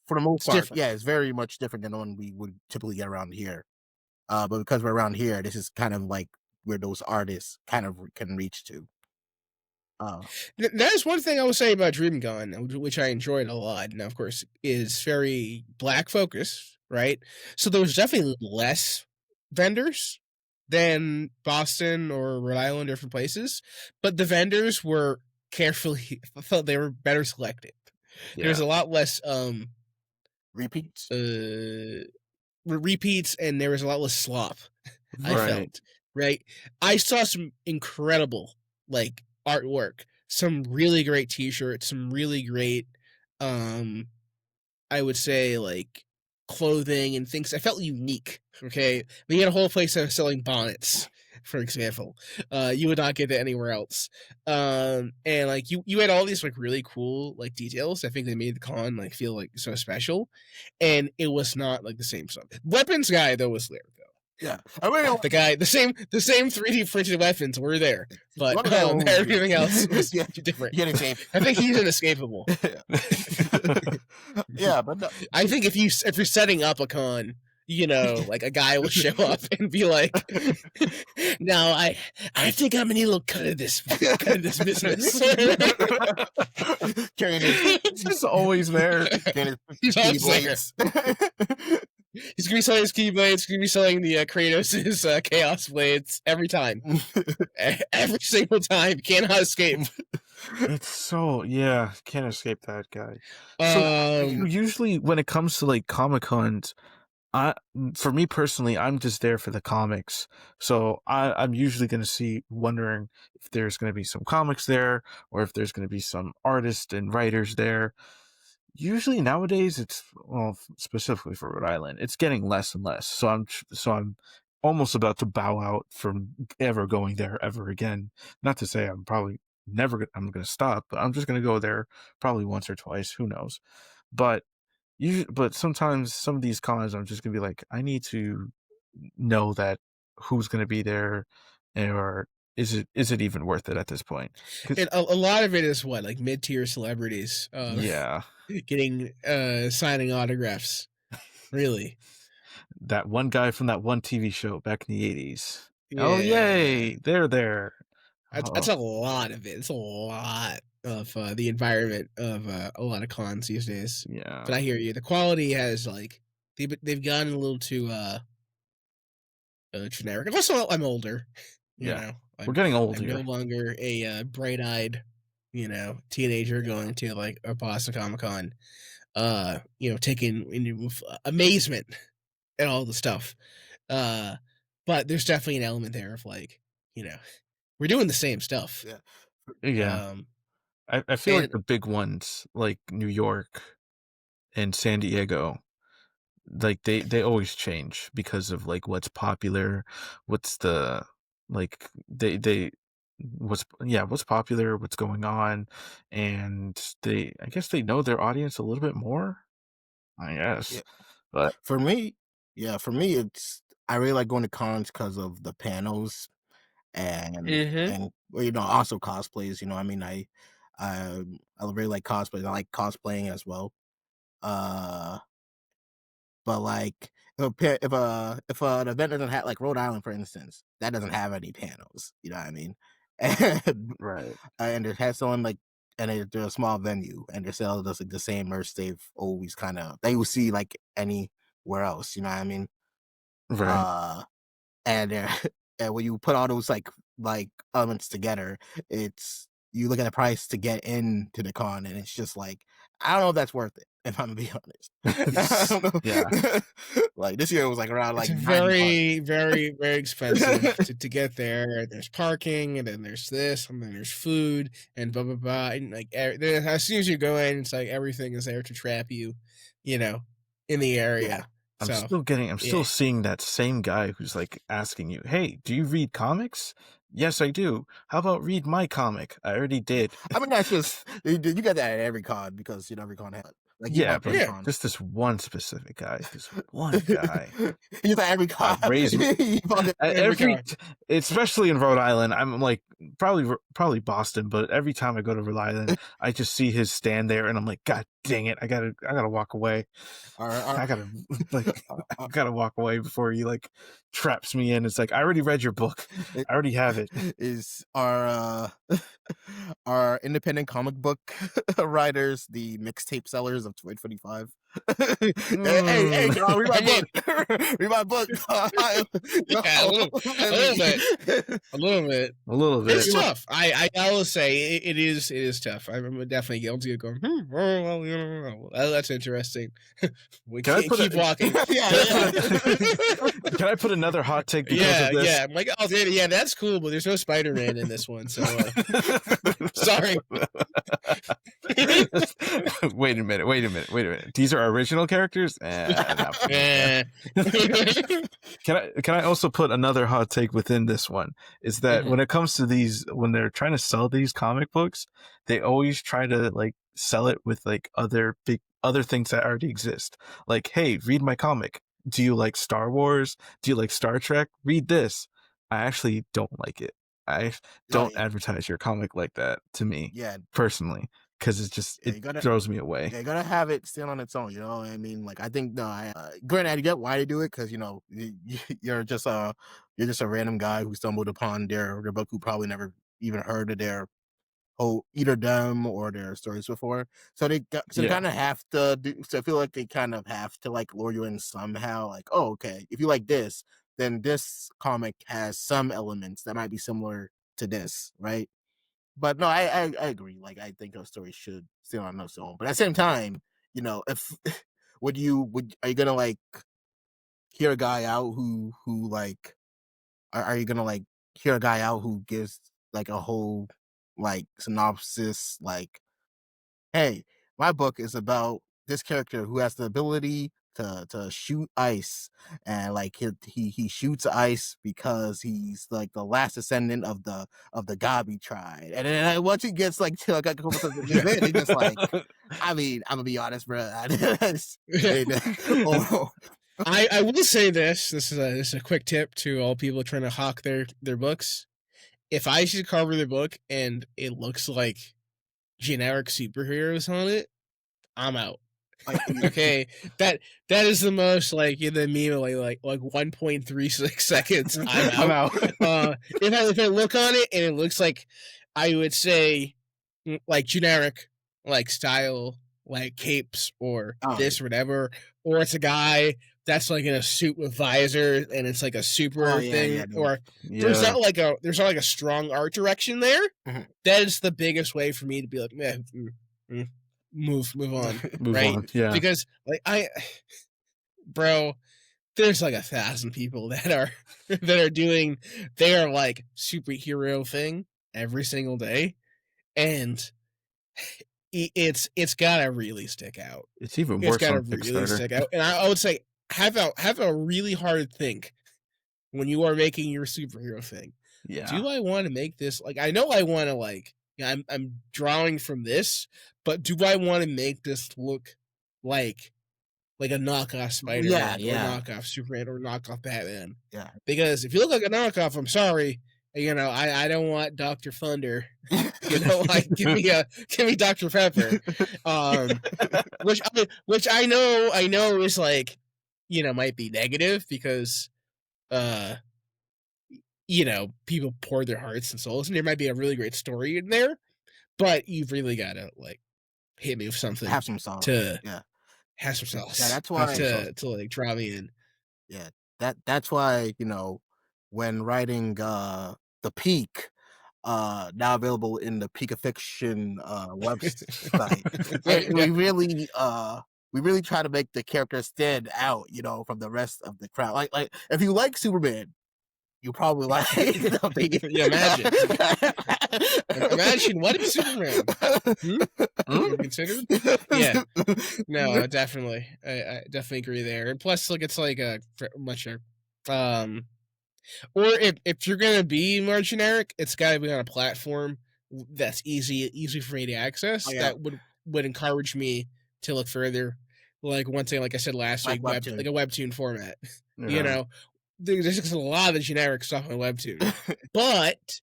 for the most It's part, different. yeah, it's very much different than the one we would typically get around here. But because we're around here, this is kind of like where those artists kind of can reach to. That is one thing I will say about DreamCon, which I enjoyed a lot. Now, of course, is very black focused, right? So there was definitely less vendors than Boston or Rhode Island, different places, but the vendors were carefully. I felt they were better selected. Yeah, There's a lot less Repeats. repeats, and there was a lot less slop. I right. felt, right? I saw some incredible like artwork, some really great t-shirts, some really great I would say like clothing and things. I felt unique. Okay. We had a whole place that was selling bonnets for example. You would not get that anywhere else. And like you had all these like really cool like details. I think they made the con like feel like so special, and it was not like the same stuff. Weapons guy though was there though. Yeah, I mean, The guy, the same 3D printed weapons were there, but everything else was different. I think he's inescapable. Yeah, but no. I think if you're setting up a con, you know, like a guy will show up and be like, "No, I think I'm gonna need a little cut of this business." He's always there. He's always there. He's gonna be selling his Keyblades. He's gonna be selling the Kratos' Chaos Blades every time, every single time. Cannot escape. It's so can't escape that guy. So usually when it comes to like Comic Cons, for me personally, I'm just there for the comics. So I'm usually going to wondering if there's going to be some comics there, or if there's going to be some artists and writers there. Usually nowadays, specifically for Rhode Island, it's getting less and less. So I'm almost about to bow out from ever going there ever again. Not to say I'm probably never I'm going to stop, but I'm just going to go there probably once or twice. Who knows? But sometimes some of these cons, I'm just gonna be like, I need to know that who's gonna be there, or is it even worth it at this point? And a lot of it is what, like mid-tier celebrities, getting signing autographs. Really, that one guy from that one TV show back in the 80s. Yeah. Oh yay, they're there. That's a lot of it. It's a lot of the environment of a lot of cons these days. Yeah, but I hear you. The quality has like they've gotten a little too generic. Also, I'm older. You know, we're getting old I'm here. no longer a bright-eyed, teenager going to like a Boston Comic Con. Taking into amazement at all the stuff. But there's definitely an element there of like, we're doing the same stuff. Yeah. I feel like the big ones like New York and San Diego, like they always change because of like what's popular, what's the like what's popular, what's going on, and I guess they know their audience a little bit more. I guess. Yeah. But for me, it's I really like going to cons because of the panels and also cosplays. I mean, I really like cosplays. I like cosplaying as well. But like if an event doesn't have, like Rhode Island, for instance, that doesn't have any panels. You know what I mean? And, right. And it has someone like, and they're a small venue, and they're selling us like the same merch they will see like anywhere else. You know what I mean? Right. And when you put all those like elements together, you look at the price to get into the con, and it's just like, I don't know if that's worth it, if I'm gonna be honest. I don't know. Yeah. Like this year was like around like it's very, very, very expensive to get there. And there's parking, and then there's this, and then there's food, and blah blah blah. And like as soon as you go in, it's like everything is there to trap you, in the area. Yeah. I'm still seeing that same guy who's like asking you, "Hey, do you read comics?" Yes, I do. How about read my comic? I already did. I mean, that's just you get that at every con because every con has just this one specific guy. This one guy. He's at every con. Especially in Rhode Island. I'm like probably Boston, but every time I go to Rhode Island, I just see his stand there, and I'm like, God dang it! I gotta walk away. I gotta walk away before he like traps me in. It's like, I already read your book. I already have it. Is our independent comic book writers the mixtape sellers of 2025? Hey, John, read my book. Read my book. Yeah, a little bit. It's tough. I will say it is tough. I'm definitely guilty of going, well, that's interesting. We can't keep walking. Can I put another hot take because of this? Yeah. I'm like, oh, yeah, that's cool, but there's no Spider-Man in this one, so sorry. Wait a minute. These are original characters? Nah, forget that. Can I also put another hot take within this one? Is that when it comes to these, when they're trying to sell these comic books, they always try to like sell it with like other things that already exist. Like, hey, read my comic. Do you like Star Wars? Do you like Star Trek? Read this. I actually don't like it. I don't advertise your comic like that to me. Yeah, personally, because it throws me away. Yeah, you gotta have it stand on its own. You know what I mean? Like, I think granted, I get why they do it, because you're just a random guy who stumbled upon their book, who probably never even heard of their either them or their stories before. So they kind of have to do. So I feel like they kind of have to like lure you in somehow. Like, oh, okay, if you like this, then this comic has some elements that might be similar to this, right? But no, I agree. Like, I think a story should stand on its own. But at the same time, if are you gonna like hear a guy out who like are you gonna like hear a guy out who gives like a whole like synopsis, like, hey, my book is about this character who has the ability to shoot ice, and like he shoots ice because he's like the last descendant of the Gabi tribe, and then once he gets like to like a couple of he just like, I mean, I'm gonna be honest, bro. I will say this. This is a quick tip to all people trying to hawk their books. If I should cover the book and it looks like generic superheroes on it, I'm out. Okay, that is the most like in the meme like 1.36 seconds. I'm out. If I look on it and it looks like, I would say, like generic like style, like capes or this or whatever, or it's a guy that's like in a suit with visor and it's like a super thing, or there's not like a strong art direction there. That is the biggest way for me to be like, move on, right? Yeah, because like bro, there's like 1,000 people that are doing their like superhero thing every single day, and it's gotta really stick out. It's even worse on Kickstarter. Stick out, and I would say have a really hard think when you are making your superhero thing. Yeah. Do I want to make this like? I know I want to like. I'm drawing from this, but do I want to make this look like a knockoff Spider-Man, or a knockoff Superman, or a knockoff Batman? Yeah. Because if you look like a knockoff, I'm sorry, I don't want Dr. Thunder. Like give me Dr. Pepper. Which I know is like, might be negative because people pour their hearts and souls, and there might be a really great story in there, but you've really got to like hit me with something. Have some sauce. Have some sauce. Yeah, that's why to like draw me in. Yeah, that's why when writing The Peak, now available in the Peak of Fiction website, we really try to make the character stand out, from the rest of the crowd. Like if you like Superman, you probably like Yeah, imagine what if Superman considered? Yeah, no, definitely, I definitely agree there. And plus, like, it's like a much or if you're gonna be more generic, it's got to be on a platform that's easy for me to access. That would encourage me to look further. Like one thing, like I said last week, like a webtoon format. There's just a lot of generic stuff on Webtoon, but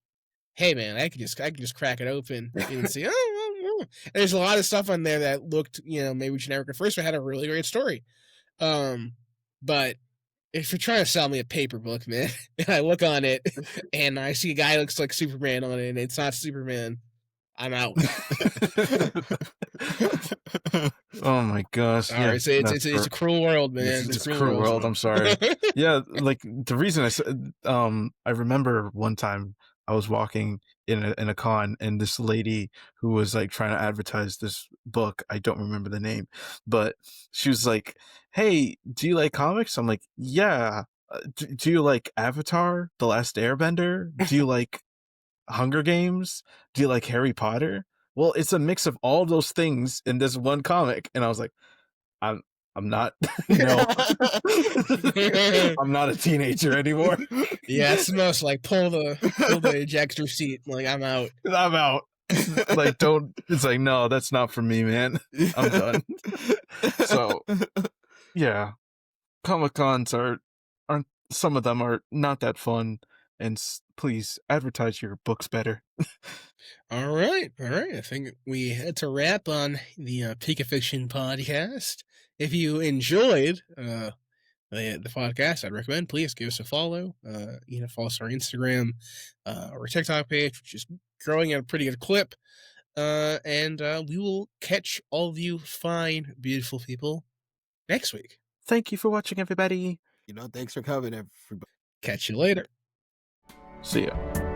hey, man, I can just crack it open and see. And there's a lot of stuff on there that looked, maybe generic at first, but had a really great story. But if you're trying to sell me a paper book, man, and I look on it and I see a guy who looks like Superman on it, and it's not Superman, I'm out. Oh my gosh! Sorry, it's a cruel world, man. It's a cruel world. I'm sorry. Yeah, like the reason I said, I remember one time I was walking in a con, and this lady who was like trying to advertise this book, I don't remember the name, but she was like, "Hey, do you like comics?" I'm like, "Yeah." Do you like Avatar: The Last Airbender? Do you like Hunger Games? Do you like Harry Potter? well, it's a mix of all those things in this one comic, and I was like, I'm not, no, I'm not a teenager anymore. Yeah, it's the most like pull the ejector seat. Like I'm out. I'm out. Like, don't. It's like, no, that's not for me, man. I'm done. So, yeah, Comic Cons aren't. Some of them are not that fun, and please advertise your books better. All right. I think we had to wrap on the Peak of Fiction podcast. If you enjoyed the podcast, I'd recommend please give us a follow. Follow us on our Instagram or TikTok page, which is growing at a pretty good clip. And we will catch all of you fine, beautiful people next week. Thank you for watching, everybody. Thanks for coming, everybody. Catch you later. See ya.